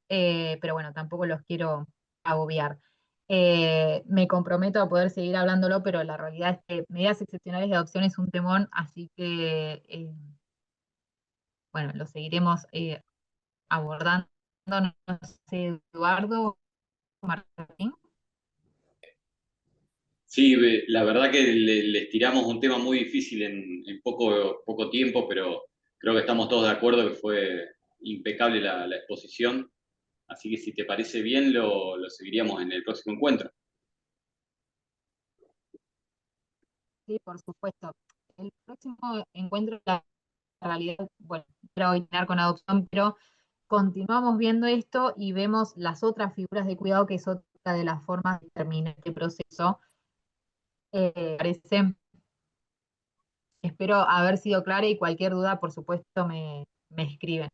pero bueno, tampoco los quiero agobiar. Me comprometo a poder seguir hablándolo, pero la realidad es que medidas excepcionales de adopción es un temón, así que, bueno, lo seguiremos abordando. No sé, Eduardo, Martín. Sí, la verdad que les tiramos un tema muy difícil en poco tiempo, pero creo que estamos todos de acuerdo que fue impecable la exposición. Así que si te parece bien, lo seguiríamos en el próximo encuentro. Sí, por supuesto. El próximo encuentro, la realidad, bueno, quiero terminar con adopción, pero continuamos viendo esto y vemos las otras figuras de cuidado, que es otra de las formas de terminar este proceso. Parece, espero haber sido clara, y cualquier duda, por supuesto, me escriben.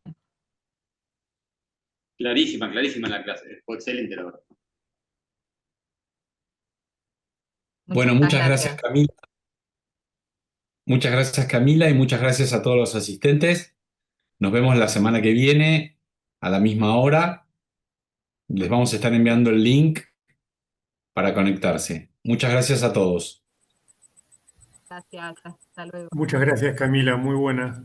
Clarísima la clase. Fue excelente, la verdad. Bueno, muchas gracias, gracias. Camila. Muchas gracias, Camila, y muchas gracias a todos los asistentes. Nos vemos la semana que viene a la misma hora. Les vamos a estar enviando el link para conectarse. Muchas gracias a todos. Gracias, hasta luego. Muchas gracias, Camila, muy buena.